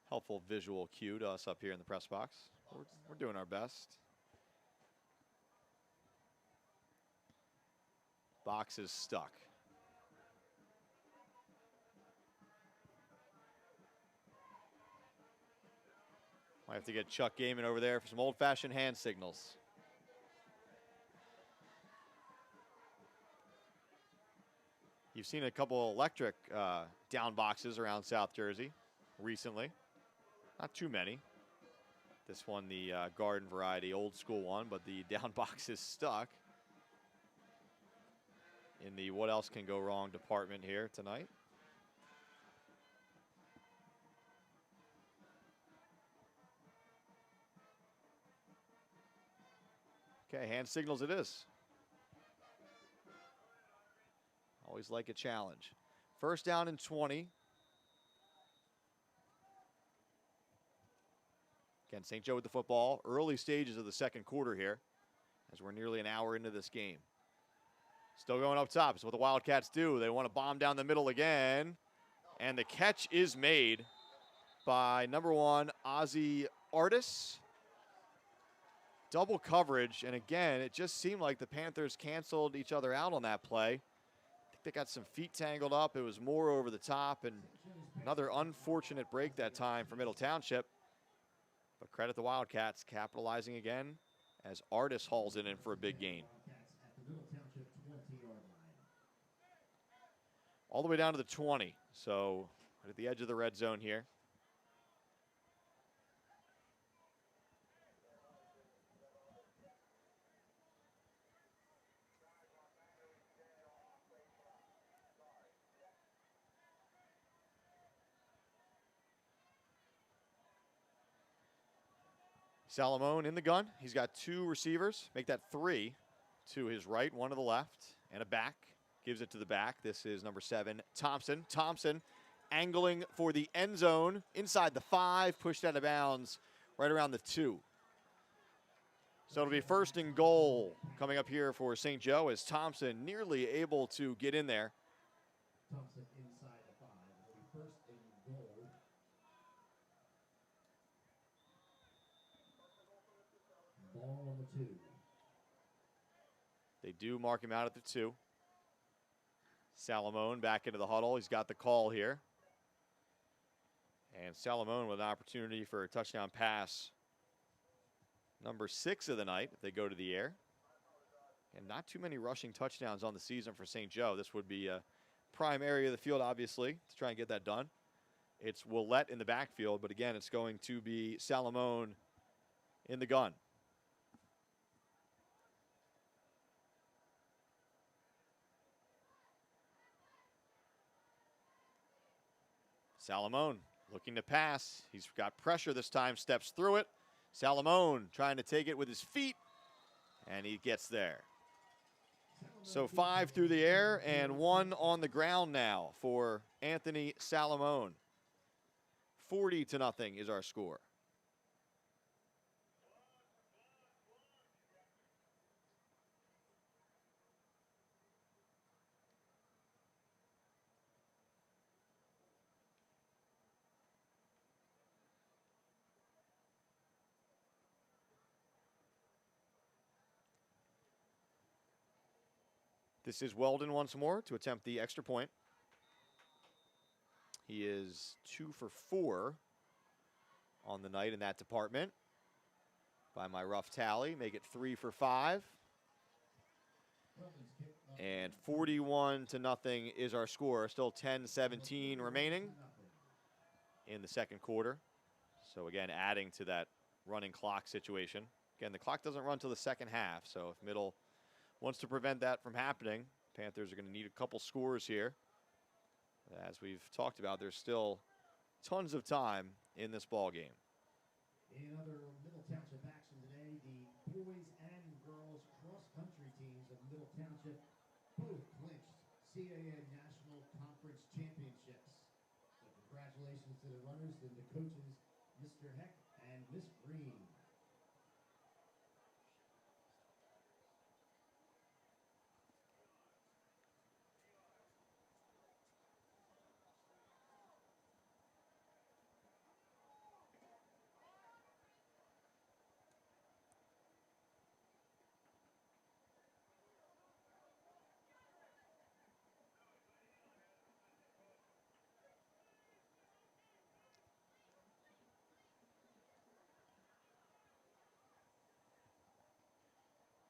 Speaker 1: Helpful visual cue to us up here in the press box. We're doing our best. Box is stuck. Might have to get Chuck Gaiman over there for some old-fashioned hand signals. You've seen a couple electric down boxes around South Jersey recently. Not too many. This one, the garden variety, old school one, but the down box is stuck in the what else can go wrong department here tonight. Okay, hand signals it is. Always like a challenge. 1st down and 20. Again, St. Joe with the football. Early stages of the 2nd quarter here as we're nearly an hour into this game. Still going up top. It's what the Wildcats do. They want to bomb down the middle again. And the catch is made by number 1, Ozzie Artis. Double coverage. And again, it just seemed like the Panthers canceled each other out on that play. I think they got some feet tangled up. It was more over the top. And another unfortunate break that time for Middle Township. But credit the Wildcats capitalizing again as Artis hauls it in for a big gain. All the way down to the 20. So right at the edge of the red zone here. Salamone in the gun. He's got 2 receivers. Make that 3 to his right, 1 to the left, and a back. Gives it to the back. This is number 7, Thompson. Thompson angling for the end zone inside the 5, pushed out of bounds right around the 2. So it'll be 1st and goal coming up here for St. Joe as Thompson nearly able to get in there.
Speaker 2: Thompson inside the 5. It'll be 1st and goal. Ball on the 2.
Speaker 1: They do mark him out at the 2. Salamone back into the huddle. He's got the call here. And Salamone with an opportunity for a touchdown pass. Number 6 of the night if they go to the air. And not too many rushing touchdowns on the season for St. Joe. This would be a prime area of the field, obviously, to try and get that done. It's Willette in the backfield, but again, it's going to be Salamone in the gun. Salamone looking to pass. He's got pressure this time, steps through it. Salamone trying to take it with his feet, and he gets there. So 5 through the air and 1 on the ground now for Anthony Salamone. 40-0 is our score. This is Weldon once more to attempt the extra point. He is 2 for 4 on the night in that department. By my rough tally, make it 3 for 5. And 41-0 is our score. Still 10-17 remaining in the 2nd quarter. So again, adding to that running clock situation. Again, the clock doesn't run till the 2nd half, so if Middle wants to prevent that from happening, Panthers are going to need a couple scores here. As we've talked about, there's still tons of time in this ball game.
Speaker 2: In other Middle Township action today, the boys and girls cross-country teams of Middle Township both clinched CAA National Conference Championships. So congratulations to the runners and the coaches, Mr. Heck and Miss Green.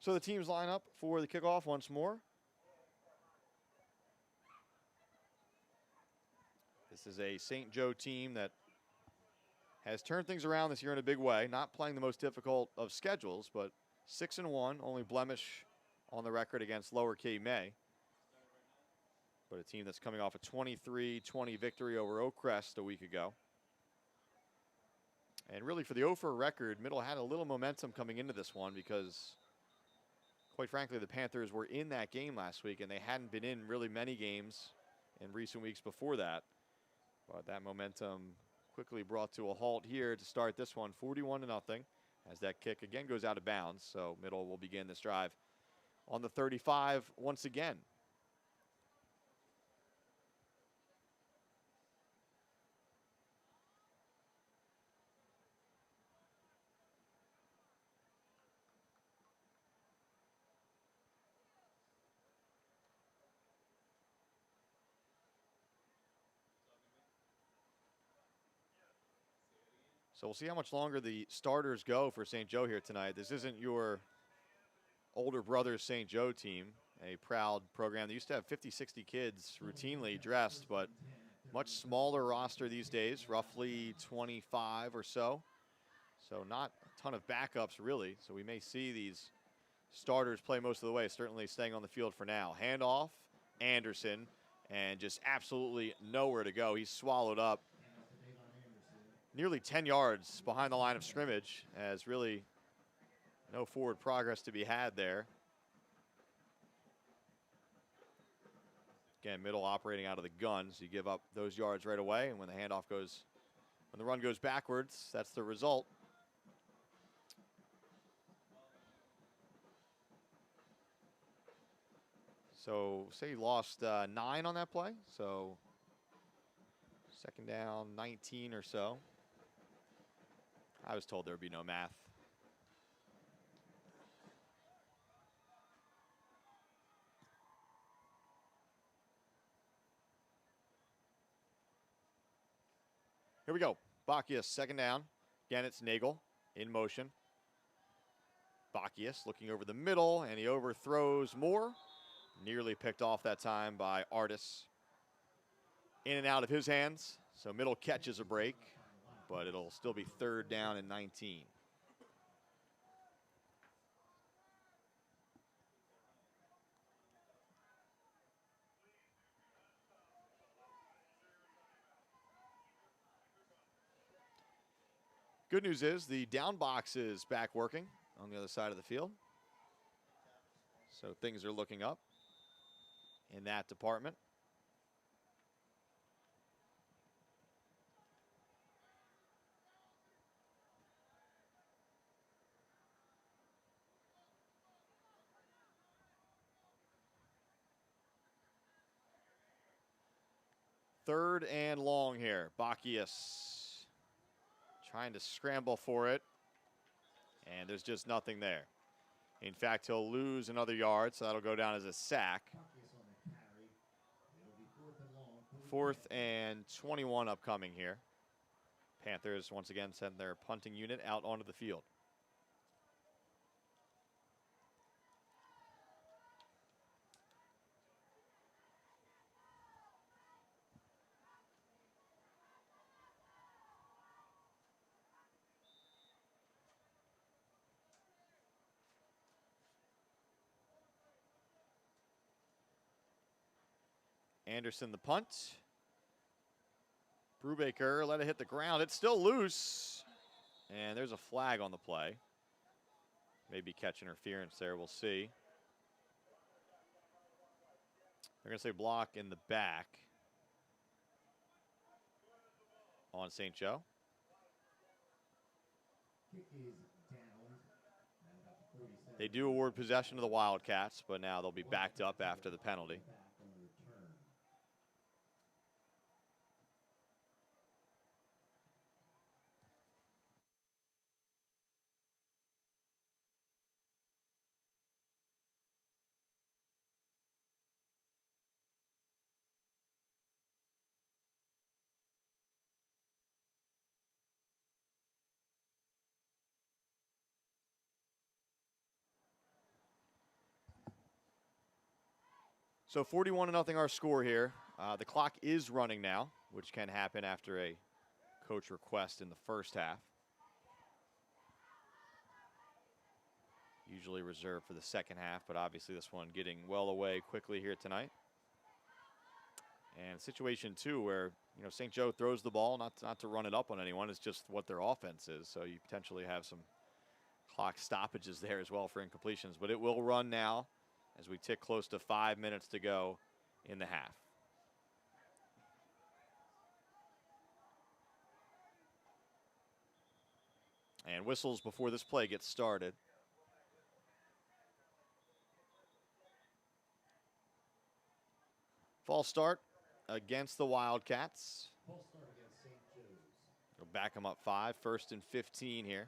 Speaker 1: So the teams line up for the kickoff once more. This is a St. Joe team that has turned things around this year in a big way, not playing the most difficult of schedules, but 6-1, only blemish on the record against Lower Cape May. But a team that's coming off a 23-20 victory over Oak Crest a week ago. And really for the Ophir record, Middle had a little momentum coming into this one because, quite frankly, the Panthers were in that game last week and they hadn't been in really many games in recent weeks before that. But that momentum quickly brought to a halt here to start this one, 41-0, as that kick again goes out of bounds. So Middle will begin this drive on the 35 once again. So we'll see how much longer the starters go for St. Joe here tonight. This isn't your older brother's St. Joe team, a proud program that used to have 50, 60 kids routinely dressed, but much smaller roster these days, roughly 25 or so. So not a ton of backups, really. So we may see these starters play most of the way, certainly staying on the field for now. Handoff, Anderson, and just absolutely nowhere to go. He's swallowed up nearly 10 yards behind the line of scrimmage, as really no forward progress to be had there. Again, Middle operating out of the gun, so you give up those yards right away, and when the run goes backwards, that's the result. So say he lost 9 on that play, so second down, 19 or so. I was told there would be no math. Here we go. Bacchius, second down. Again, it's Nagel in motion. Bacchius looking over the middle, and he overthrows Moore. Nearly picked off that time by Artis. In and out of his hands, so Middle catches a break, but it'll still be third down and 19. Good news is the down box is back working on the other side of the field. So things are looking up in that department. Third and long here. Bacchius trying to scramble for it, and there's just nothing there. In fact, he'll lose another yard, so that'll go down as a sack. Fourth and 21 upcoming here. Panthers once again send their punting unit out onto the field. Anderson the punt. Brubaker let it hit the ground. It's still loose. And there's a flag on the play. Maybe catch interference there. We'll see. They're going to say block in the back on St. Joe.
Speaker 2: Kick is down. At about the 47.
Speaker 1: They do award possession to the Wildcats, but now they'll be backed up after the penalty.
Speaker 2: Back on the return.
Speaker 1: So 41-0 our score here. The clock is running now, which can happen after a coach request in the first half. Usually reserved for the second half, but obviously this one getting well away quickly here tonight. And situation two where, you know, St. Joe throws the ball, not to run it up on anyone, it's just what their offense is. So you potentially have some clock stoppages there as well for incompletions, but it will run now as we tick close to 5 minutes to go in the half. And whistles before this play gets started. False start against the Wildcats.
Speaker 2: False start against St. Joe's.
Speaker 1: They'll back them up 5, 1st and 15 here.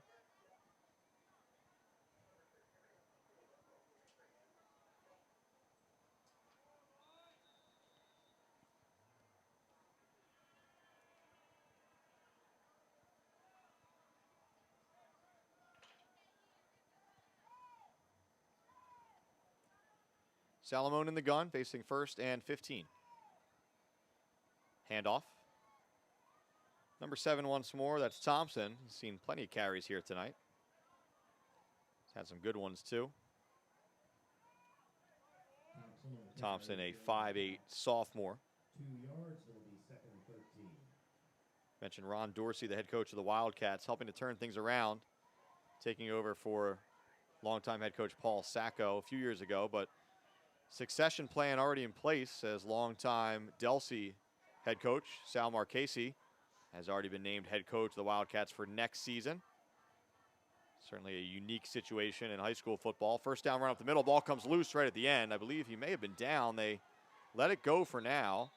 Speaker 1: Salamone in the gun, facing 1st and 15. Handoff. Number 7 once more, that's Thompson. He's seen plenty of carries here tonight. He's had some good ones too. Thompson, a 5'8" sophomore.
Speaker 2: 2 yards, it'll be 2nd and 13.
Speaker 1: Mentioned Ron Dorsey, the head coach of the Wildcats, helping to turn things around, taking over for longtime head coach Paul Sacco a few years ago, but succession plan already in place as longtime Delsey head coach Sal Marchese has already been named head coach of the Wildcats for next season. Certainly a unique situation in high school football. First down, run up the middle. Ball comes loose right at the end. I believe he may have been down. They let it go for now.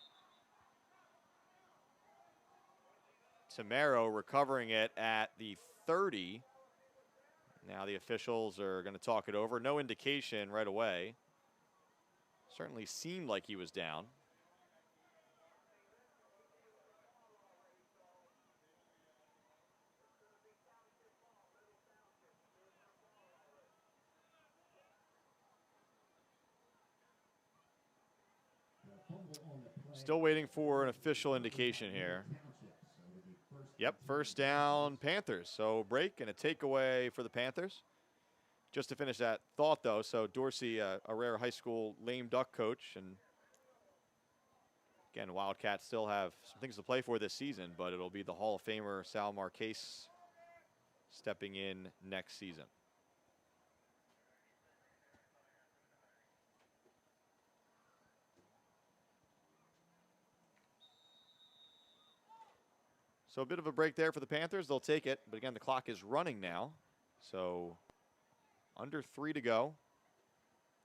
Speaker 1: Tamaro recovering it at the 30. Now the officials are going to talk it over. No indication right away. Certainly seemed like he was down. Still waiting for an official indication here. Yep, first down Panthers. So break and a takeaway for the Panthers. Just to finish that thought though, so Dorsey, a rare high school lame duck coach, and again, Wildcats still have some things to play for this season, but it'll be the Hall of Famer Sal Marchese stepping in next season. So a bit of a break there for the Panthers. They'll take it, but again, the clock is running now. So under 3 to go.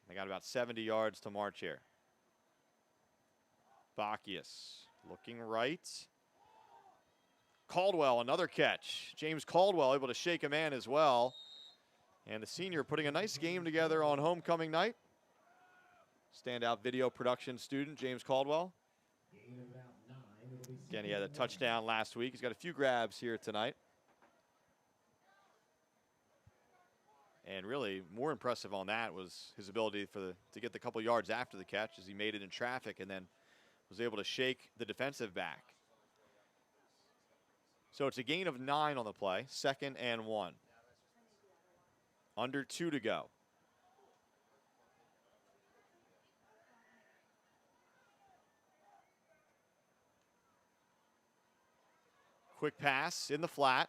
Speaker 1: They got about 70 yards to march here. Bacchius looking right. Caldwell, another catch. James Caldwell able to shake a man as well. And the senior putting a nice game together on homecoming night. Standout video production student, James Caldwell. Again, he had a touchdown last week. He's got a few grabs here tonight. And really, more impressive on that was his ability to get the couple yards after the catch as he made it in traffic and then was able to shake the defensive back. So it's a gain of 9 on the play, 2nd and 1. Under 2 to go. Quick pass in the flat.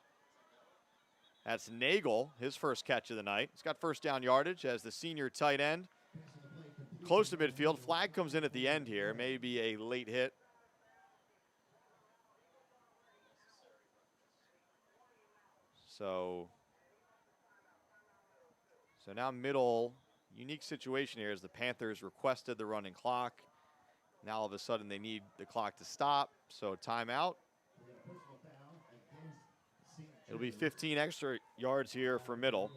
Speaker 1: That's Nagel, his first catch of the night. He's got first down yardage as the senior tight end. Close to midfield. Flag comes in at the end here. Maybe a late hit. So now middle, unique situation here as the Panthers requested the running clock. Now all of a sudden they need the clock to stop, so timeout. It'll be 15 extra yards here for middle.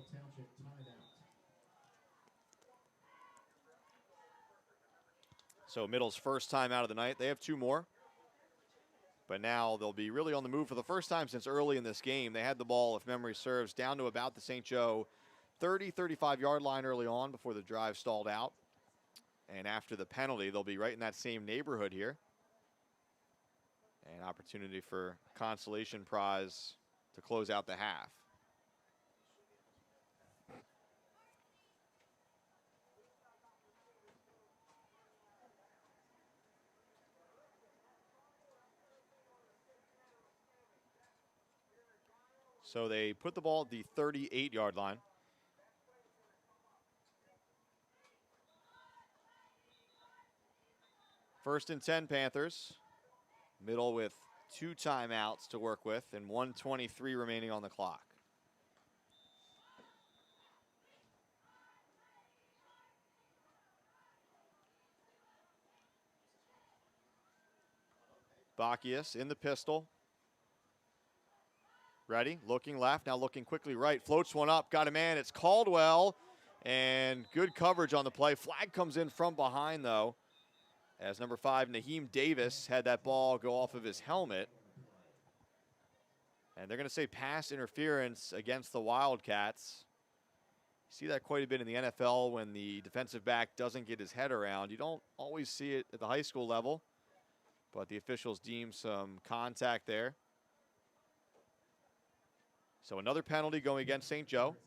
Speaker 1: So middle's first timeout of the night. They have 2 more. But now they'll be really on the move for the first time since early in this game. They had the ball, if memory serves, down to about the St. Joe 30, 35-yard line early on before the drive stalled out. And after the penalty, they'll be right in that same neighborhood here. An opportunity for consolation prize to close out the half. So they put the ball at the 38-yard line. First and 10 Panthers. Middle with 2 timeouts to work with and 1:23 remaining on the clock. Bacchius in the pistol. Ready, looking left, now looking quickly right. Floats one up, got a man, it's Caldwell. And good coverage on the play. Flag comes in from behind, though, as number 5, Naheem Davis, had that ball go off of his helmet. And they're going to say pass interference against the Wildcats. You see that quite a bit in the NFL when the defensive back doesn't get his head around. You don't always see it at the high school level, but the officials deem some contact there. So another penalty going against St. Joe.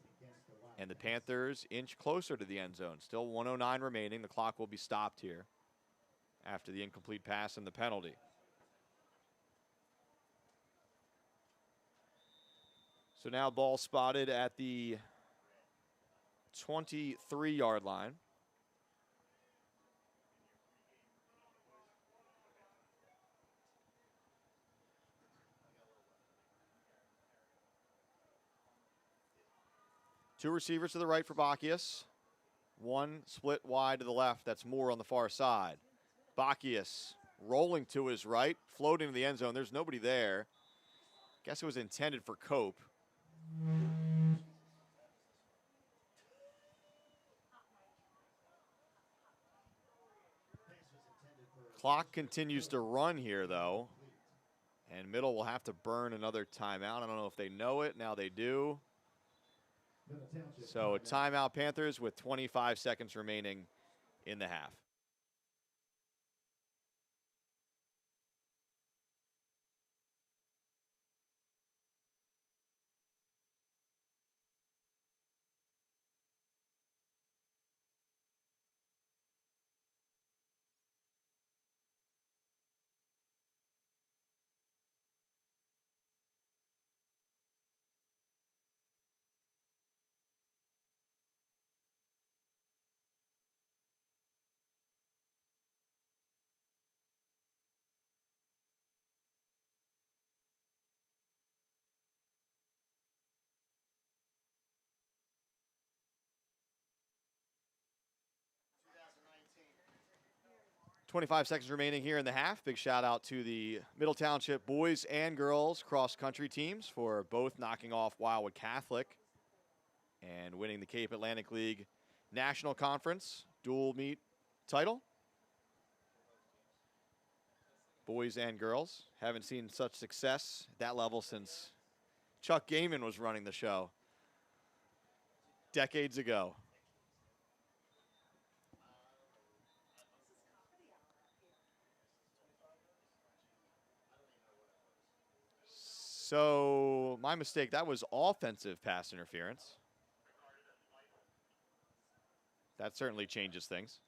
Speaker 1: And the Panthers inch closer to the end zone. Still 1:09 remaining. The clock will be stopped here after the incomplete pass and the penalty. So now ball spotted at the 23-yard line. Two receivers to the right for Bacchius. One split wide to the left. That's Moore on the far side. Bacchius rolling to his right, floating to the end zone. There's nobody there. Guess it was intended for Cope. Clock continues to run here, though. And middle will have to burn another timeout. I don't know if they know it. Now they do. So a timeout Panthers with 25 seconds remaining in the half. .25 seconds remaining here in the half. Big shout out to the Middle Township boys and girls cross-country teams for both knocking off Wildwood Catholic and winning the Cape Atlantic League National Conference dual meet title. Boys and girls. Haven't seen such success at that level since Chuck Gaiman was running the show decades ago. So, my mistake, that was offensive pass interference. That certainly changes things.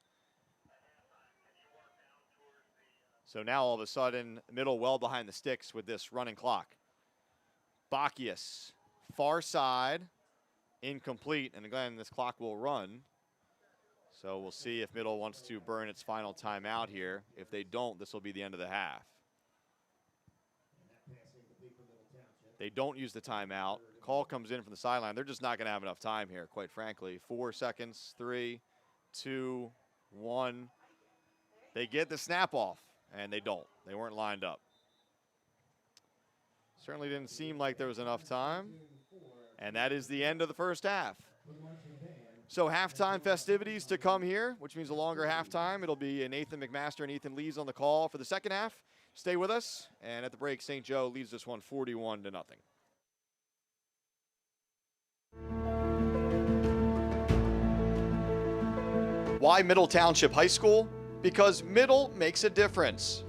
Speaker 1: So now all of a sudden, middle well behind the sticks with this running clock. Bacchius, far side, incomplete. And again, this clock will run. So we'll see if Middle wants to burn its final timeout here. If they don't, this will be the end of the half. They don't use the timeout. Call comes in from the sideline. They're just not going to have enough time here, quite frankly. 4 seconds, 3, 2, 1. They get the snap off, and they don't. They weren't lined up. Certainly didn't seem like there was enough time. And that is the end of the first half. So halftime festivities to come here, which means a longer halftime. It'll be Nathan McMaster and Ethan Lees on the call for the second half. Stay with us. And at the break, St. Joe leads this one 41-0. Why Middle Township High School? Because Middle makes a difference.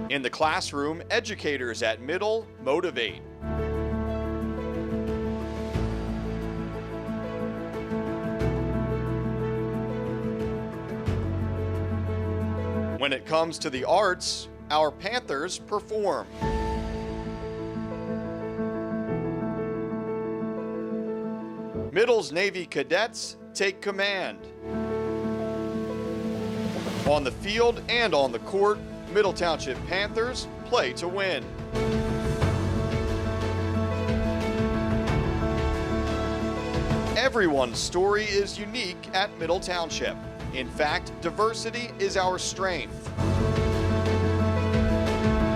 Speaker 1: In the classroom, educators at Middle motivate. When it comes to the arts, our Panthers perform. Middle's Navy cadets take command. On the field and on the court, Middle Township Panthers play to win. Everyone's story is unique at Middle Township. In fact, diversity is our strength.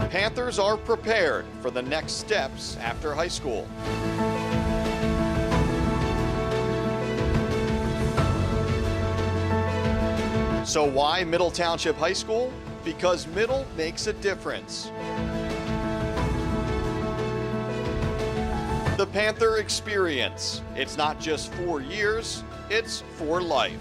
Speaker 1: Panthers are prepared for the next steps after high school. So why Middle Township High School? Because Middle makes a difference. The Panther experience. It's not just 4 years, it's for life.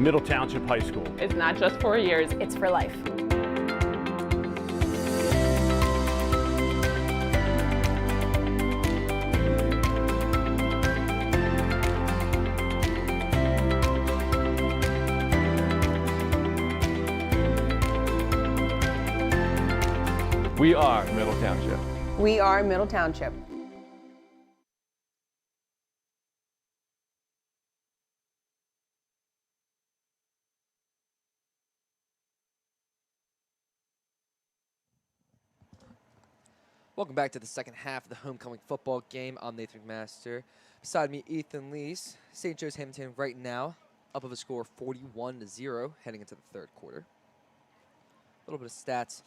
Speaker 3: Middle Township High School.
Speaker 4: It's not just 4 years,
Speaker 5: It's for life.
Speaker 3: We are Middle Township.
Speaker 5: We are Middle Township.
Speaker 6: Welcome back to the second half of the homecoming football game. I'm Nathan McMaster. Beside me, Ethan Lees. St. Joe's Hamilton right now up of a score 41-0 heading into the third quarter. A little bit of stats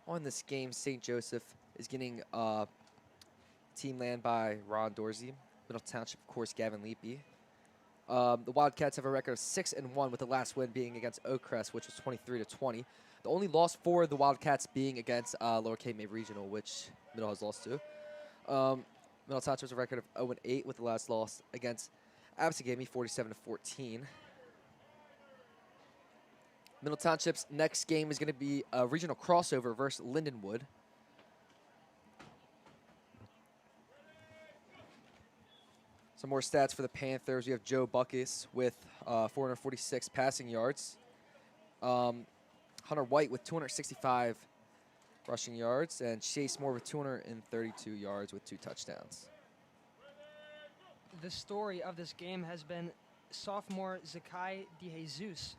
Speaker 6: on this game. St. Joseph is getting team land by Ron Dorsey. Middle Township, of course, Gavin Leapy. The Wildcats have a record of 6-1 with the last win being against Oakcrest, which was 23-20. The only loss for the Wildcats being against Lower Cape May Regional, which Middle has lost to. Middle Township has a record of 0-8 with the last loss against Absegami, 47-14. Middle Township's next game is going to be a regional crossover versus Lindenwood. Some more stats for the Panthers. We have Joe Buckus with 446 passing yards. Hunter White with 265 rushing yards, and Chase Moore with 232 yards with 2 touchdowns.
Speaker 7: The story of this game has been sophomore Zakai DeJesus.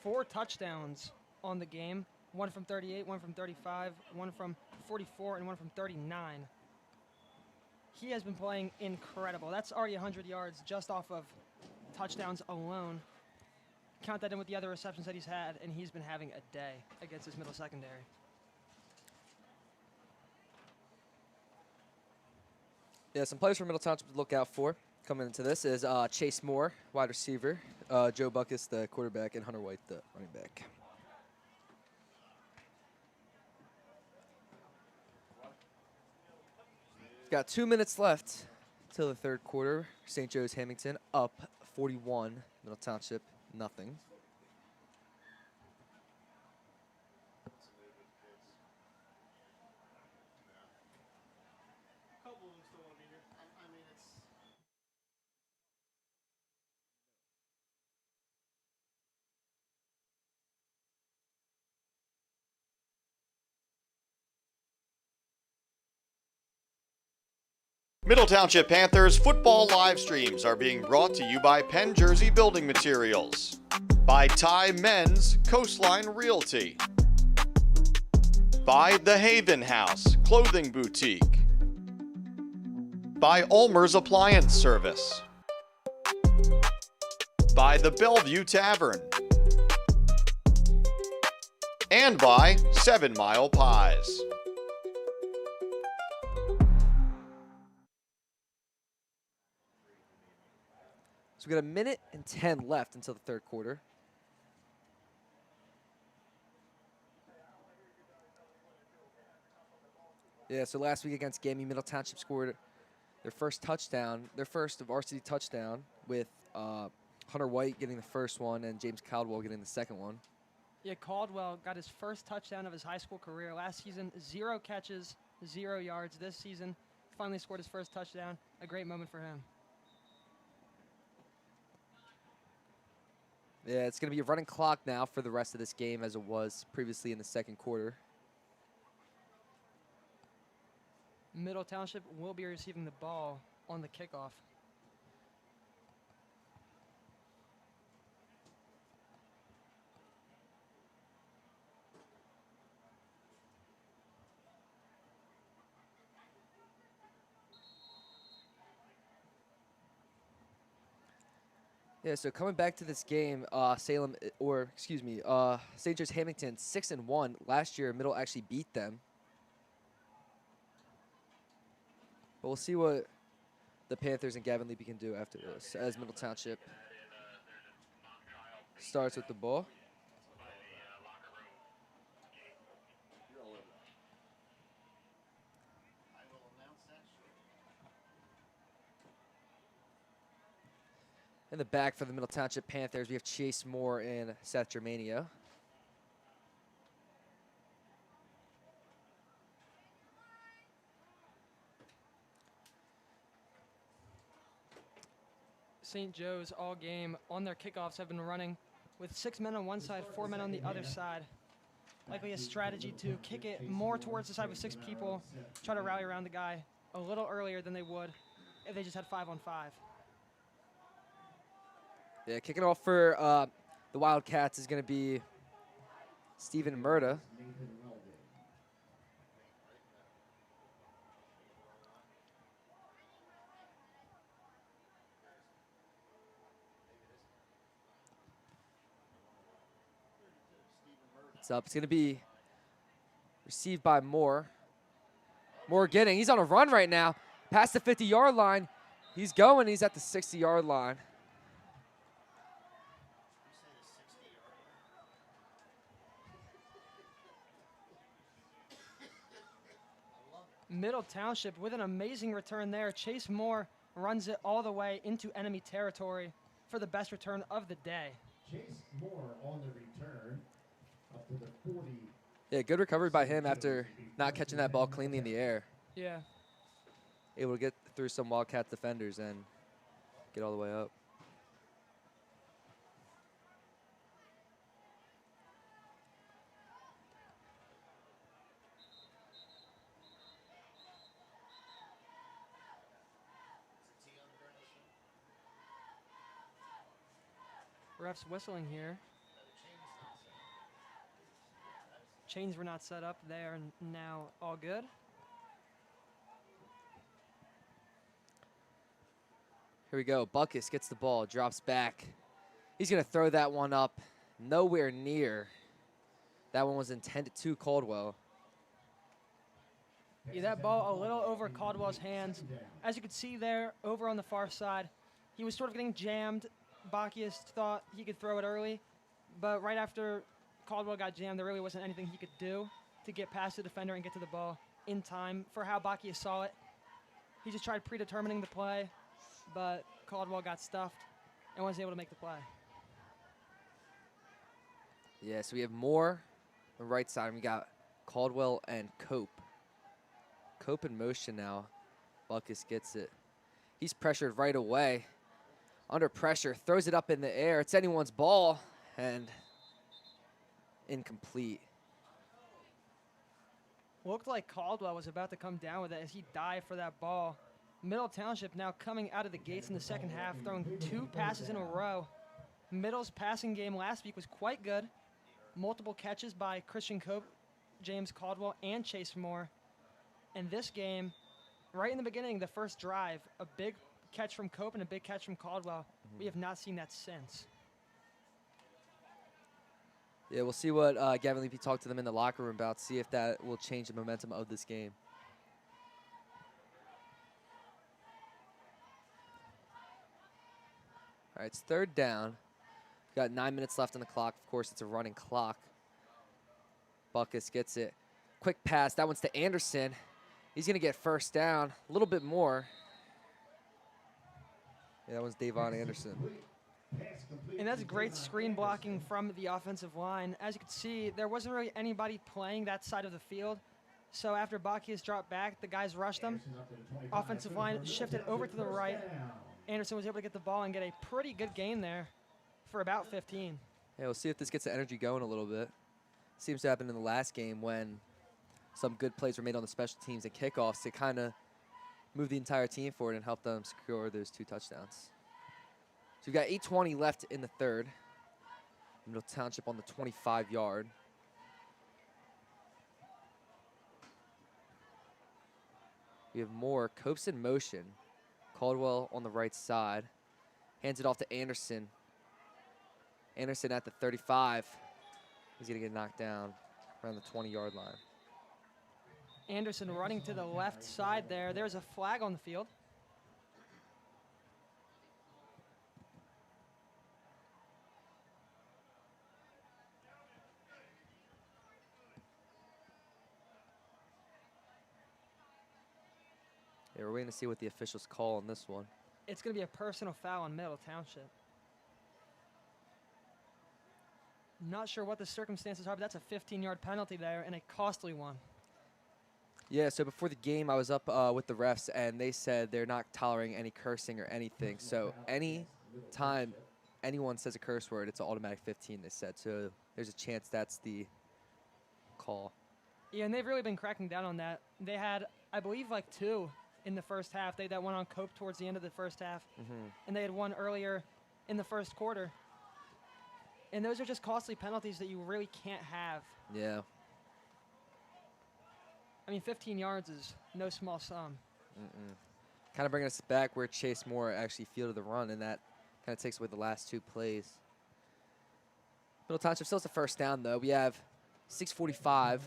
Speaker 7: 4 touchdowns on the game, 1 from 38, 1 from 35, 1 from 44, and 1 from 39. He has been playing incredible. That's already 100 yards just off of touchdowns alone. Count that in with the other receptions that he's had, and he's been having a day against his middle secondary.
Speaker 6: Yeah, some players from Middle Township to look out for coming into this is Chase Moore, wide receiver, Joe Buckus, the quarterback, and Hunter White, the running back. Got 2 minutes left till the third quarter. St. Joe's Hamilton up 41, Middle Township nothing.
Speaker 1: Middle Township Panthers football live streams are being brought to you by PennJersey Building Materials, by Menz, Coastline Realty, by The Haven House Clothing Boutique, by Ulmer's Appliance Service, by the Bellevue Tavern, and by 7 Mile Pies.
Speaker 6: So we got 1:10 left until the third quarter. Yeah, so last week against Gamey, Middle Township scored their first touchdown, their first varsity touchdown, with Hunter White getting the first one and James Caldwell getting the second one.
Speaker 7: Yeah, Caldwell got his first touchdown of his high school career. Last season, 0 catches, 0 yards. This season, finally scored his first touchdown. A great moment for him.
Speaker 6: Yeah, it's going to be a running clock now for the rest of this game as it was previously in the second quarter.
Speaker 7: Middle Township will be receiving the ball on the kickoff.
Speaker 6: Yeah, so coming back to this game, St. Joe's Hamilton 6-1. Last year, Middle actually beat them. But we'll see what the Panthers and Gavin Leapy can do after this, as Middle Township starts with the ball. In the back for the Middle Township Panthers, we have Chase Moore and Seth Germania.
Speaker 7: St. Joe's all game on their kickoffs have been running with 6 men on one side, 4 men on the other side. Likely a strategy to kick it more towards the side with 6 people, try to rally around the guy a little earlier than they would if they just had 5 on 5.
Speaker 6: Yeah, kicking off for the Wildcats is going to be Steven Murda. It's up. It's going to be received by Moore. Moore getting. He's on a run right now. Past the 50-yard line. He's going. He's at the 60-yard line.
Speaker 7: Middle Township with an amazing return there. Chase Moore runs it all the way into enemy territory for the best return of the day.
Speaker 2: Chase Moore on the return up to the 40.
Speaker 6: Yeah, good recovery by him after not catching that ball cleanly in the air.
Speaker 7: Yeah.
Speaker 6: Able to get through some Wildcats defenders and get all the way up.
Speaker 7: Ref's whistling here. Chains were not set up. They are now all good.
Speaker 6: Here we go. Buckus gets the ball, drops back. He's going to throw that one up. Nowhere near. That one was intended to Caldwell.
Speaker 7: Yeah, that ball a little over Caldwell's hands. As you can see there, over on the far side, he was sort of getting jammed. Bacchius thought he could throw it early, but right after Caldwell got jammed, there really wasn't anything he could do to get past the defender and get to the ball in time for how Bacchius saw it. He just tried predetermining the play, but Caldwell got stuffed and wasn't able to make the play.
Speaker 6: Yeah, so we have Moore on the right side, and we got Caldwell and Cope. Cope in motion now. Buckus gets it. He's pressured right away. Under pressure, throws it up in the air. It's anyone's ball, and incomplete.
Speaker 7: Looked like Caldwell was about to come down with it as he dived for that ball. Middle Township now coming out of the gates in the second half, throwing 2 passes in a row. Middle's passing game last week was quite good. Multiple catches by Christian Cope, James Caldwell, and Chase Moore. And this game, right in the beginning, the first drive, a big catch from Cope and a big catch from Caldwell. We have not seen that since.
Speaker 6: Yeah, we'll see what Gavin Leapy talked to them in the locker room about, see if that will change the momentum of this game. All right, it's 3rd down. We've got 9 minutes left on the clock. Of course, it's a running clock. Buckus gets it. Quick pass. That one's to Anderson. He's going to get 1st down. A little bit more. Yeah, that one's Davon Anderson.
Speaker 7: And that's great screen blocking from the offensive line. As you can see, there wasn't really anybody playing that side of the field. So after Bacchius dropped back, the guys rushed him. Offensive line shifted over to the right. Anderson was able to get the ball and get a pretty good gain there for about 15.
Speaker 6: Yeah, we'll see if this gets the energy going a little bit. Seems to happen in the last game when some good plays were made on the special teams and kickoffs to kind of move the entire team forward and help them secure those 2 touchdowns. So we've got 8:20 left in the 3rd. Middle Township on the 25-yard. We have Moore. Cope's in motion. Caldwell on the right side. Hands it off to Anderson. Anderson at the 35. He's going to get knocked down around the 20-yard line.
Speaker 7: Anderson running to the left side there. There's a flag on the field.
Speaker 6: Yeah, we're waiting to see what the officials call on this one.
Speaker 7: It's going to be a personal foul on Middle Township. Not sure what the circumstances are, but that's a 15-yard penalty there and a costly one.
Speaker 6: Yeah, so before the game, I was up with the refs, and they said they're not tolerating any cursing or anything. So any time anyone says a curse word, it's an automatic 15, they said. So there's a chance that's the call.
Speaker 7: Yeah, and they've really been cracking down on that. They had, I believe, like 2 in the first half. They had that one on Cope towards the end of the first half, and they had one earlier in the first quarter. And those are just costly penalties that you really can't have.
Speaker 6: Yeah.
Speaker 7: I mean, 15 yards is no small sum.
Speaker 6: Kind of bringing us back where Chase Moore actually fielded the run, and that kind of takes away the last 2 plays. Middle Township still has a first down, though. We have 6:45.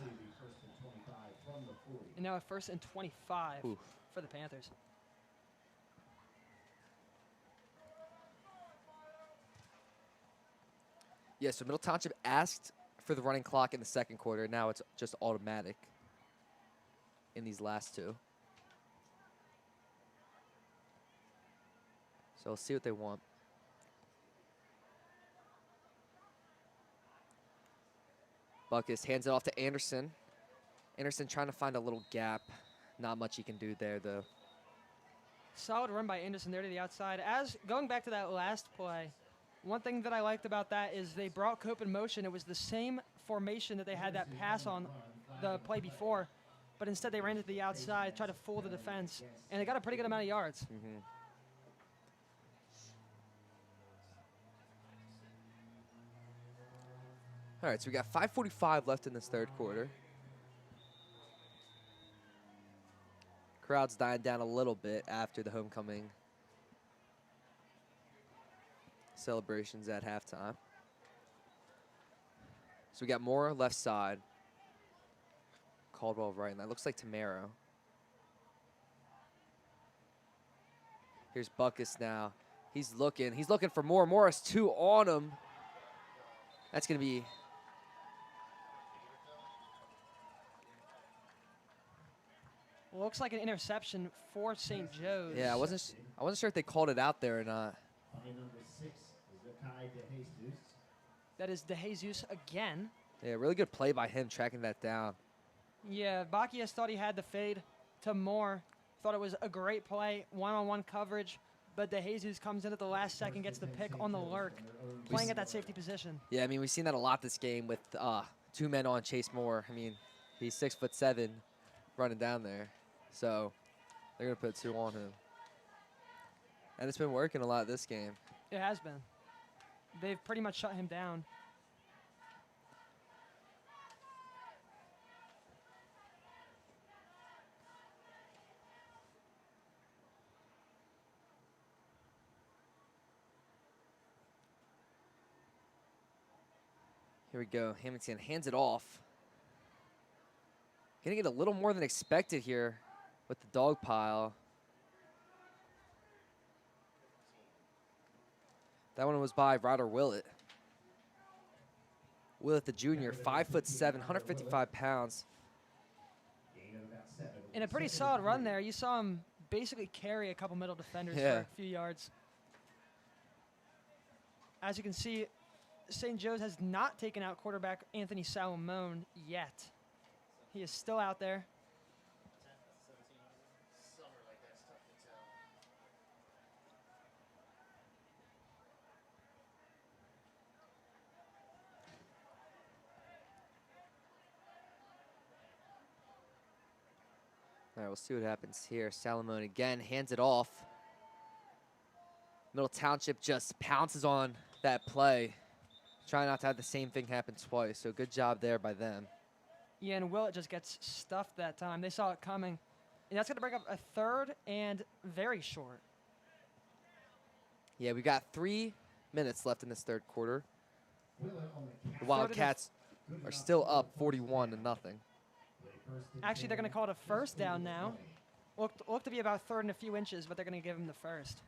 Speaker 7: And now a 1st and 25
Speaker 6: Oof.
Speaker 7: for the Panthers.
Speaker 6: Yeah, so Middle Township asked for the running clock in the second quarter. Now it's just automatic in these last 2. So we'll see what they want. Buckus hands it off to Anderson. Anderson trying to find a little gap. Not much he can do there, though.
Speaker 7: Solid run by Anderson there to the outside. As going back to that last play, one thing that I liked about that is they brought Cope in motion. It was the same formation that they had that pass on the play before, but instead they ran to the outside, tried to fool the defense, and they got a pretty good amount of yards.
Speaker 6: All right, so we got 5:45 left in this third quarter. Crowd's dying down a little bit after the homecoming celebrations at halftime. So we got Moore left side. Caldwell right, and that looks like Tamaro. Here's Buckus now. He's looking for Moore. Moore has 2 on him. That's gonna be
Speaker 7: Looks like an interception for St. Joe's.
Speaker 6: Yeah, I wasn't sure if they called it out there or not.
Speaker 7: That is DeJesus again.
Speaker 6: Yeah, really good play by him tracking that down.
Speaker 7: Yeah, Bacchius thought he had the fade to Moore. Thought it was a great play, one-on-one coverage, but DeJesus comes in at the last second, gets the pick on the lurk, playing at that safety position.
Speaker 6: Yeah, I mean, we've seen that a lot this game with 2 men on Chase Moore. I mean, he's 6'7", running down there. So they're going to put 2 on him. And it's been working a lot this game.
Speaker 7: It has been. They've pretty much shut him down.
Speaker 6: Here we go. Hamilton hands it off. Gonna get a little more than expected here with the dog pile. That one was by Ryder Willett. Willett, the junior, 5'7", 155 pounds.
Speaker 7: In a pretty solid run there. You saw him basically carry a couple middle defenders for a few yards. As you can see, St. Joe's has not taken out quarterback Anthony Salomone yet. He is still out there.
Speaker 6: All right, we'll see what happens here. Salomone again hands it off. Middle Township just pounces on that play. Trying not to have the same thing happen twice, so good job there by them.
Speaker 7: Yeah, and Willett just gets stuffed that time. They saw it coming. And that's going to bring up a 3rd and very short.
Speaker 6: Yeah, we've got 3 minutes left in this third quarter. The Wildcats are still up 41-0.
Speaker 7: Actually, they're going to call it a first down now. Look to be about 3rd and a few inches, but they're going to give him the first.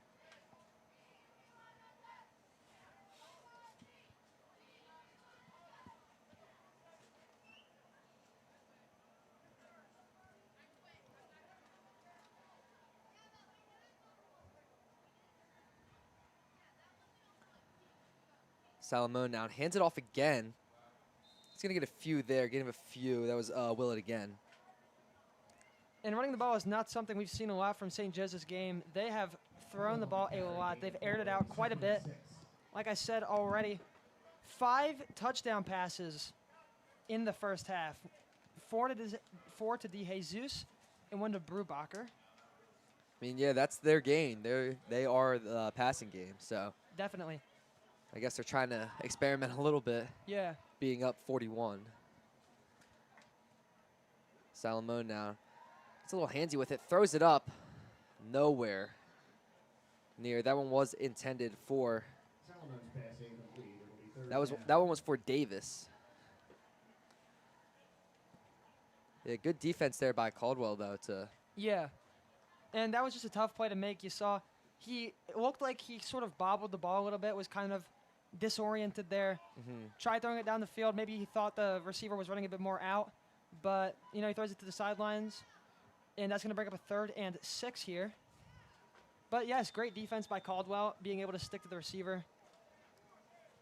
Speaker 6: Salomon now hands it off again. He's going to get a few there. Get him a few. That was Willett again.
Speaker 7: And running the ball is not something we've seen a lot from St. Joseph's game. They have thrown the ball a lot. They've aired it out quite a bit. Like I said already, 5 touchdown passes in the first half. 4 to DeJesus and 1 to Brubacher.
Speaker 6: I mean, yeah, that's their game. They are the passing game. So
Speaker 7: Definitely.
Speaker 6: I guess they're trying to experiment a little bit,
Speaker 7: Yeah.
Speaker 6: being up 41. Salomon now. It's a little handsy with it. Throws it up. Nowhere near. That one was intended for.
Speaker 2: Salomon's pass incomplete. It'll be third
Speaker 6: That one was for Davis. Yeah, good defense there by Caldwell though to.
Speaker 7: Yeah. And that was just a tough play to make. You saw it looked like he sort of bobbled the ball a little bit, was kind of disoriented there. Tried throwing it down the field. Maybe he thought the receiver was running a bit more out, but he throws it to the sidelines, and that's going to bring up a 3rd and 6 here. But yes, great defense by Caldwell, being able to stick to the receiver.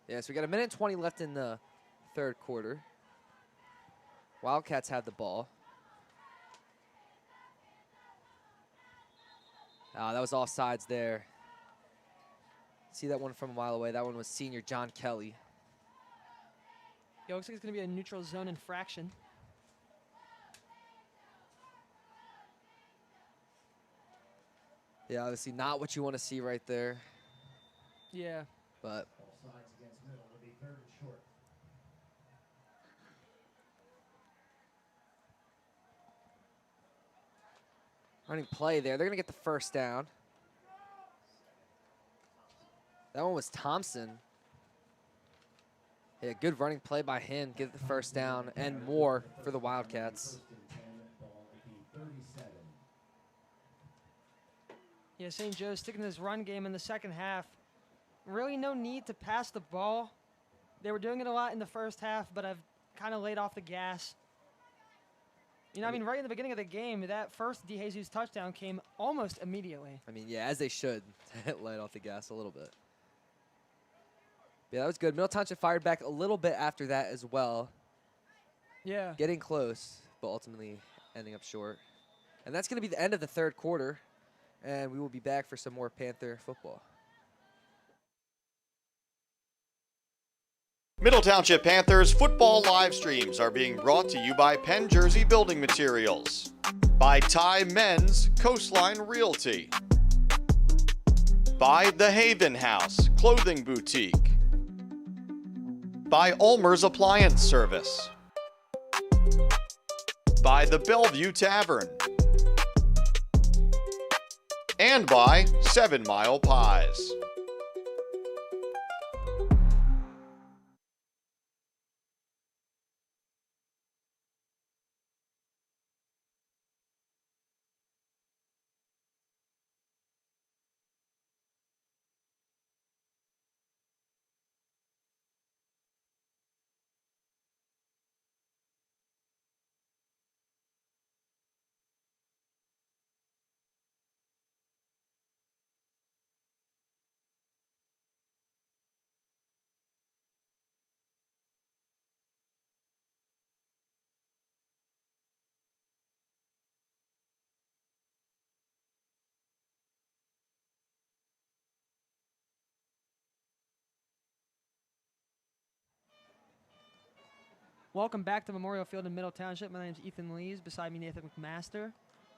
Speaker 6: Yeah, so we got a minute and 20 left in the 3rd quarter. Wildcats have the ball. That was offsides there. See that one from a mile away. That one was senior John Kelly.
Speaker 7: It looks like it's going to be a neutral zone infraction.
Speaker 6: Yeah, obviously not what you want to see right there,
Speaker 7: Yeah.
Speaker 6: but
Speaker 2: Both sides against middle. It'll be 3rd and short.
Speaker 6: running play there. They're going to get the first down. That one was Thompson. Yeah, good running play by him. Get the first down and more for the Wildcats.
Speaker 2: First and 10, ball at the 37.
Speaker 7: Yeah, St. Joe's sticking to this run game in the second half. Really no need to pass the ball. They were doing it a lot in the first half, but I've kind of laid off the gas. I mean, right in the beginning of the game, that first DeJesus touchdown came almost immediately.
Speaker 6: I mean, yeah, as they should. Light off the gas a little bit. Yeah, that was good. Middle Township fired back a little bit after that as well.
Speaker 7: Yeah.
Speaker 6: Getting close, but ultimately ending up short. And that's going to be the end of the 3rd quarter. And we will be back for some more Panther football.
Speaker 1: Middle Township Panthers football live streams are being brought to you by PennJersey Building Materials, by Menz, Coastline Realty, by The Haven House Clothing Boutique, by Ulmer's Appliance Service, by the Bellevue Tavern, and by 7 Mile Pies.
Speaker 7: Welcome back to Memorial Field in Middle Township. My name is Ethan Lees. Beside me, Nathan McMaster.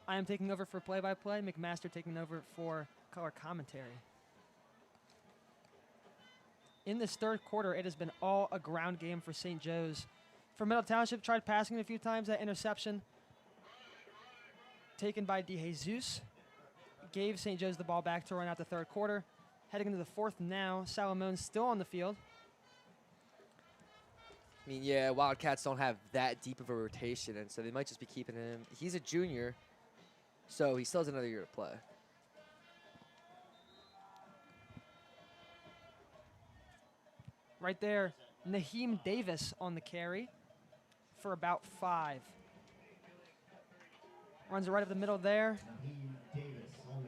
Speaker 7: I am taking over for play-by-play. McMaster taking over for color commentary. In this 3rd quarter, it has been all a ground game for St. Joe's. For Middle Township, tried passing it a few times. That interception taken by DeJesus gave St. Joe's the ball back to run out the 3rd quarter. Heading into the 4th now. Salamon's still on the field.
Speaker 6: I mean, yeah, Wildcats don't have that deep of a rotation, and so they might just be keeping him. He's a junior, so he still has another year to play.
Speaker 7: Right there, Naheem Davis on the carry for about 5. Runs it right up the middle there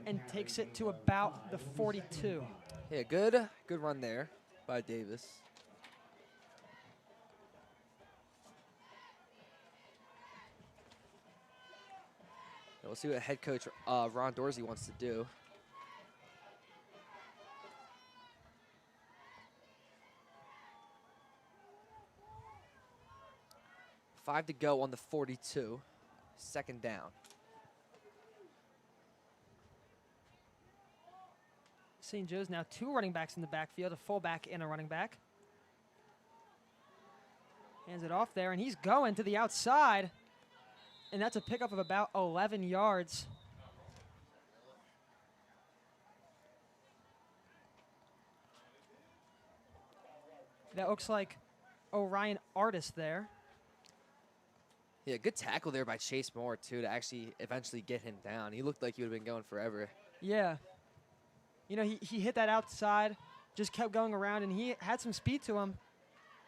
Speaker 7: and takes it to about the 42.
Speaker 6: Yeah, good run there by Davis. We'll see what head coach Ron Dorsey wants to do. Five to go on the 42. Second down.
Speaker 7: St. Joe's now 2 running backs in the backfield, a fullback and a running back. Hands it off there, and he's going to the outside. And that's a pickup of about 11 yards. That looks like Orion Artis there.
Speaker 6: Yeah, good tackle there by Chase Moore, too, to actually eventually get him down. He looked like he would have been going forever.
Speaker 7: Yeah. You know, he hit that outside, just kept going around, and he had some speed to him.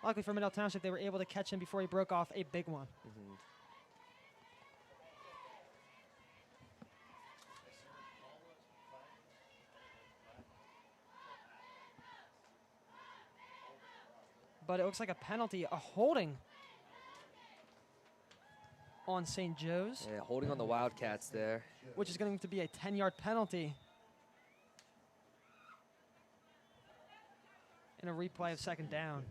Speaker 7: Luckily for Middle Township, they were able to catch him before he broke off a big one.
Speaker 6: Mm-hmm.
Speaker 7: But it looks like a penalty, a holding on St. Joe's,
Speaker 6: Yeah, holding on the Wildcats there.
Speaker 7: which is going to be a 10-yard penalty. And a replay of second down.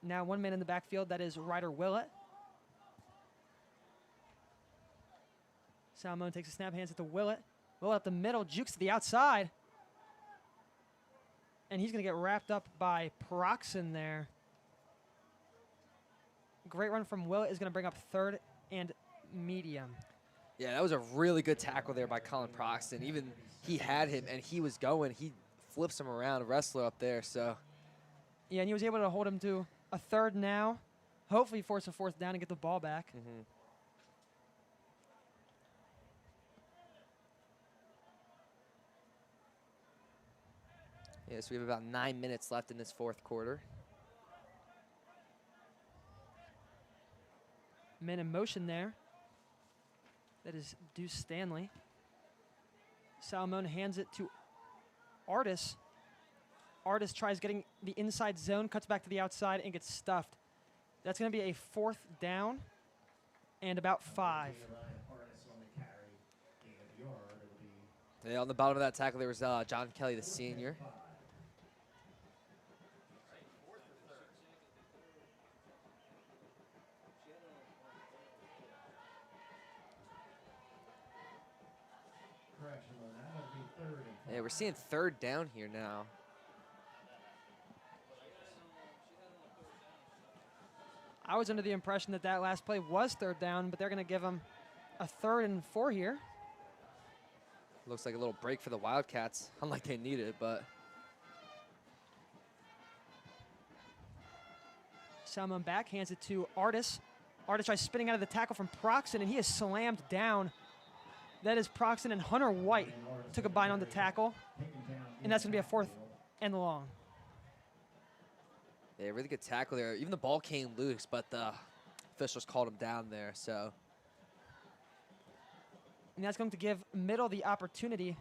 Speaker 7: Now 1 man in the backfield, that is Ryder Willett. Salmon takes a snap, hands it to Willett. Willett up the middle, jukes to the outside. And he's going to get wrapped up by Proxon there. Great run from Willett is going to bring up 3rd and medium.
Speaker 6: Yeah, that was a really good tackle there by Colin Proxton. Even he had him, and he was going. He flips him around, wrestler up there, so.
Speaker 7: Yeah, and he was able to hold him to a 3rd now. Hopefully force a 4th down and get the ball back.
Speaker 6: Mm-hmm. Yeah, so we have about 9 minutes left in this 4th quarter.
Speaker 7: Men in motion there. That is Deuce Stanley. Salmon hands it to Artis. Artis tries getting the inside zone, cuts back to the outside, and gets stuffed. That's going to be a 4th down and about 5.
Speaker 6: Yeah, on the bottom of that tackle, there was John Kelly, the senior. Yeah, we're seeing 3rd down here now.
Speaker 7: I was under the impression that that last play was 3rd down, but they're going to give him a 3rd and 4 here.
Speaker 6: Looks like a little break for the Wildcats, unlike they need it, but.
Speaker 7: Salmon back, hands it to Artis. Artis tries spinning out of the tackle from Proxon, and he is slammed down. That is Proxon, and Hunter White took a bite on the tackle, and that's going to be a 4th and long.
Speaker 6: Yeah, really good tackle there. Even the ball came loose, but the officials called him down there, so.
Speaker 7: And that's going to give Middle the opportunity.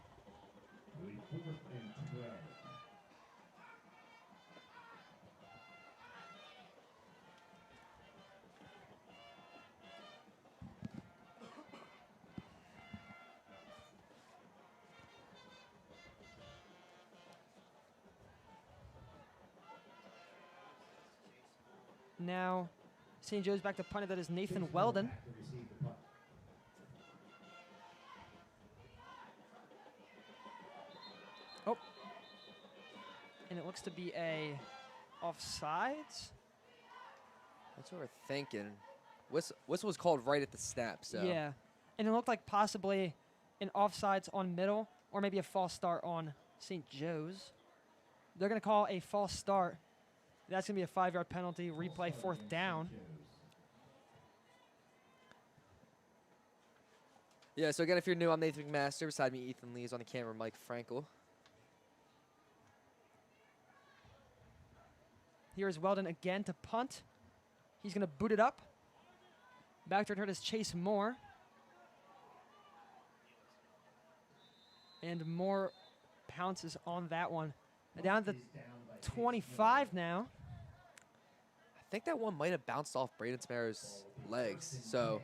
Speaker 7: Now, St. Joe's back to punt it. That is Nathan Weldon. Oh. And it looks to be a offsides.
Speaker 6: That's what we're thinking. Whistle was called right at the snap, so.
Speaker 7: Yeah. And it looked like possibly an offsides on Middle or maybe a false start on St. Joe's. They're going to call a false start. That's going to be a 5-yard penalty. Replay 4th down.
Speaker 6: Yeah, so again, if you're new, I'm Nathan McMaster. Beside me, Ethan Lee is on the camera, Mike Frankel.
Speaker 7: Here is Weldon again to punt. He's going to boot it up. Back to return is Chase Moore. And Moore pounces on that one. Down to 25 now.
Speaker 6: I think that one might have bounced off Braden Sparrow's legs. So,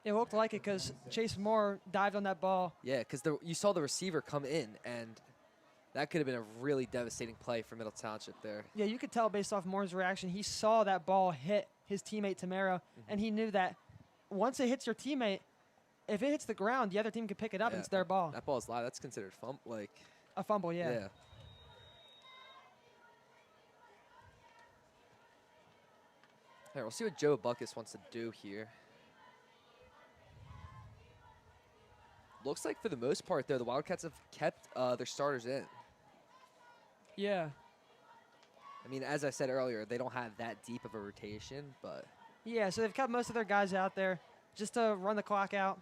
Speaker 7: It looked like it because Chase Moore dived on that ball.
Speaker 6: yeah, because you saw the receiver come in, and that could have been a really devastating play for Middle Township there.
Speaker 7: Yeah, you could tell based off Moore's reaction. He saw that ball hit his teammate Tamara, and he knew that once it hits your teammate, if it hits the ground, the other team can pick it up and it's their ball.
Speaker 6: That ball's live. That's considered
Speaker 7: A fumble, yeah.
Speaker 6: yeah. All right, we'll see what Joe Buckus wants to do here. Looks like for the most part, though, the Wildcats have kept their starters in.
Speaker 7: Yeah.
Speaker 6: I mean, as I said earlier, they don't have that deep of a rotation, but
Speaker 7: Yeah, so they've kept most of their guys out there just to run the clock out,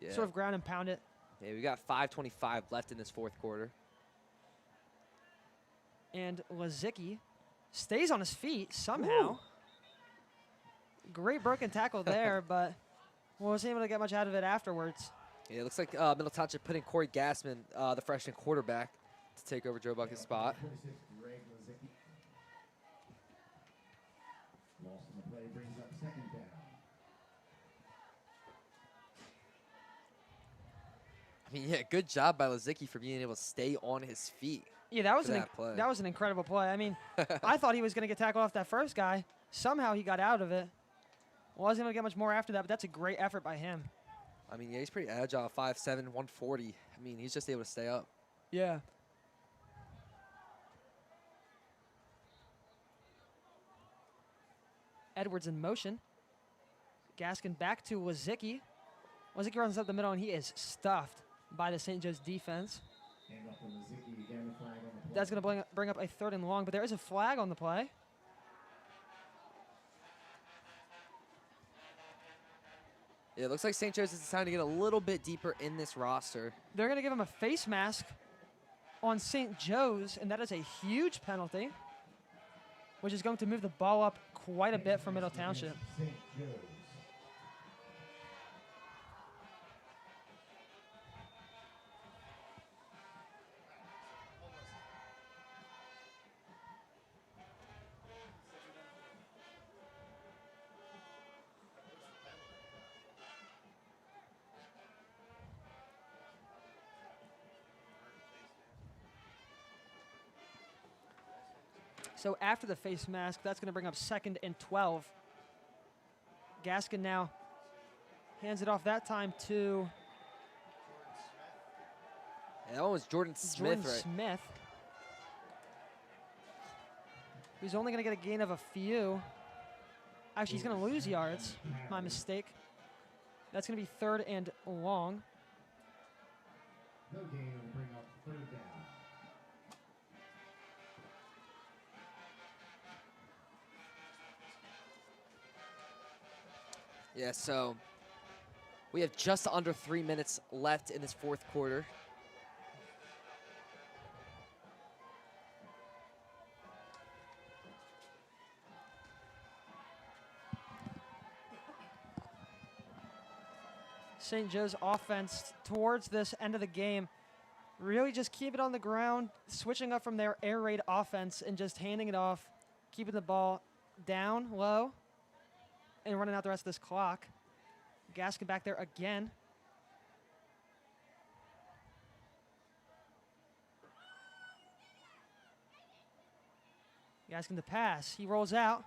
Speaker 6: yeah.
Speaker 7: sort of ground and pound it.
Speaker 6: Yeah, we got 5:25 left in this fourth quarter.
Speaker 7: And Lazicki stays on his feet somehow.
Speaker 6: Ooh.
Speaker 7: Great broken tackle there, but wasn't able to get much out of it afterwards.
Speaker 6: Yeah, it looks like Middle Township putting Corey Gassman, the freshman quarterback, to take over Joe Buckus' spot.
Speaker 2: 26, Greg Lazicki. Loss in the play brings up second down.
Speaker 6: I mean, yeah, good job by Lazicki for being able to stay on his feet.
Speaker 7: Yeah, that was
Speaker 6: for
Speaker 7: an
Speaker 6: that play.
Speaker 7: that was an incredible play. I mean, I thought he was going to get tackled off that first guy. Somehow he got out of it. Wasn't able to get much more after that, but that's a great effort by him.
Speaker 6: I mean, yeah, he's pretty agile, 5'7", 140. I mean, he's just able to stay up.
Speaker 7: Yeah. Edwards in motion. Gaskin back to Wazicki. Wazicki runs up the middle, and he is stuffed by the St. Joe's defense.
Speaker 2: Hand off to Lazicki, again the flag on the play.
Speaker 7: That's going to bring up a 3rd and long, but there is a flag on the play.
Speaker 6: Yeah, it looks like St. Joe's is deciding to get a little bit deeper in this roster.
Speaker 7: They're going to give him a face mask on St. Joe's, and that is a huge penalty, which is going to move the ball up quite a bit for Middle Township.
Speaker 2: St. Joe's.
Speaker 7: So after the face mask, that's going to bring up 2nd and 12. Gaskin now hands it off that time to
Speaker 6: Yeah, that one was Jordan Smith,
Speaker 7: Jordan
Speaker 6: right?
Speaker 7: Smith. He's only going to get a gain of a few. Actually, he's going to lose yards. My mistake. That's going to be 3rd and long.
Speaker 2: No gain will bring up 3rd down.
Speaker 6: Yeah, so we have just under 3 minutes left in this fourth quarter.
Speaker 7: St. Joe's offense towards this end of the game really just keep it on the ground, switching up from their air raid offense and just handing it off, keeping the ball down low, and running out the rest of this clock. Gaskin back there again. Gaskin the pass. He rolls out,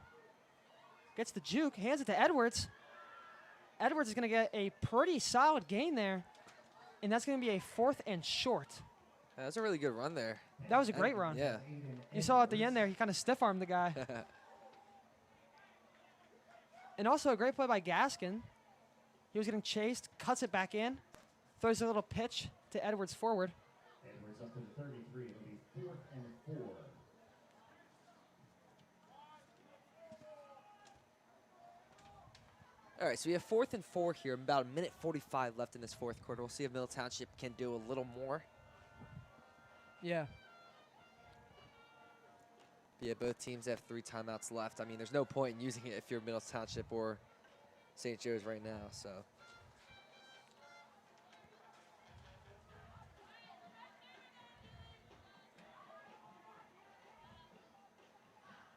Speaker 7: gets the juke, hands it to Edwards. Edwards is going to get a pretty solid gain there, and that's going to be a 4th and short.
Speaker 6: That was a really good run there.
Speaker 7: That was a great run.
Speaker 6: Yeah.
Speaker 7: You saw at the end there, he kind of stiff-armed the guy. And also a great play by Gaskin. He was getting chased, cuts it back in, throws a little pitch to Edwards forward.
Speaker 2: Edwards up to the 33. It'll be 4th and 4.
Speaker 6: All right, so we have 4th and 4 here. About 1:45 left in this fourth quarter. We'll see if Middle Township can do a little more.
Speaker 7: Yeah.
Speaker 6: But yeah, both teams have 3 timeouts left. I mean, there's no point in using it if you're Middle Township or St. Joe's right now, so.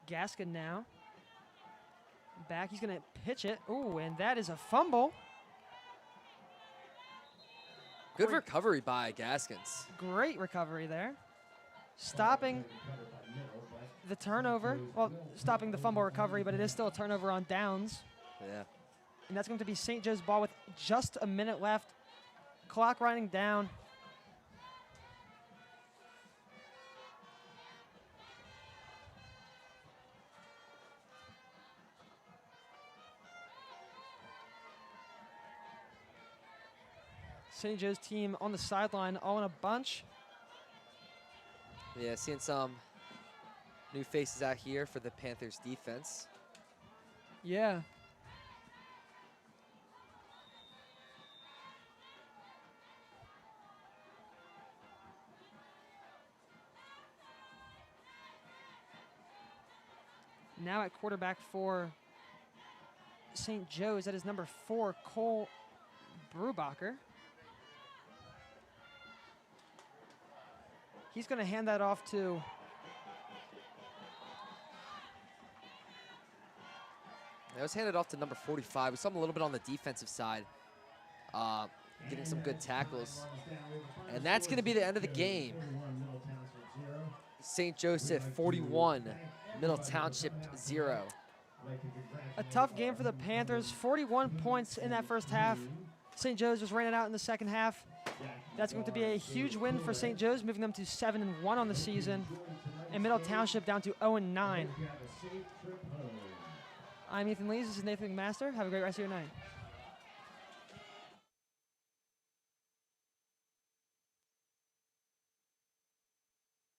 Speaker 7: Gaskin now back. He's going to pitch it. Ooh, and that is a fumble.
Speaker 6: Good recovery by Gaskins.
Speaker 7: Great recovery there. Stopping the turnover. Well, stopping the fumble recovery, but it is still a turnover on downs.
Speaker 6: Yeah.
Speaker 7: And that's going to be St. Joe's ball with just a minute left. Clock running down. St. Joe's team on the sideline all in a bunch.
Speaker 6: Yeah, seeing some new faces out here for the Panthers defense.
Speaker 7: Yeah. Now at quarterback for St. Joe's, that is number 4, Cole Brubacher. He's going to hand that off to
Speaker 6: That was handed off to number 45. We saw him a little bit on the defensive side, getting some good tackles. And that's going to be the end of the game. St. Joseph 41, Middle Township 0.
Speaker 7: a tough game for the Panthers. 41 points in that first half. St. Joe's just ran it out in the second half. That's going to be a huge win for St. Joe's, moving them to 7-1 on the season, and Middle Township down to 0-9. I'm Ethan Lees. This is Nathan McMaster. Have a great rest of your night.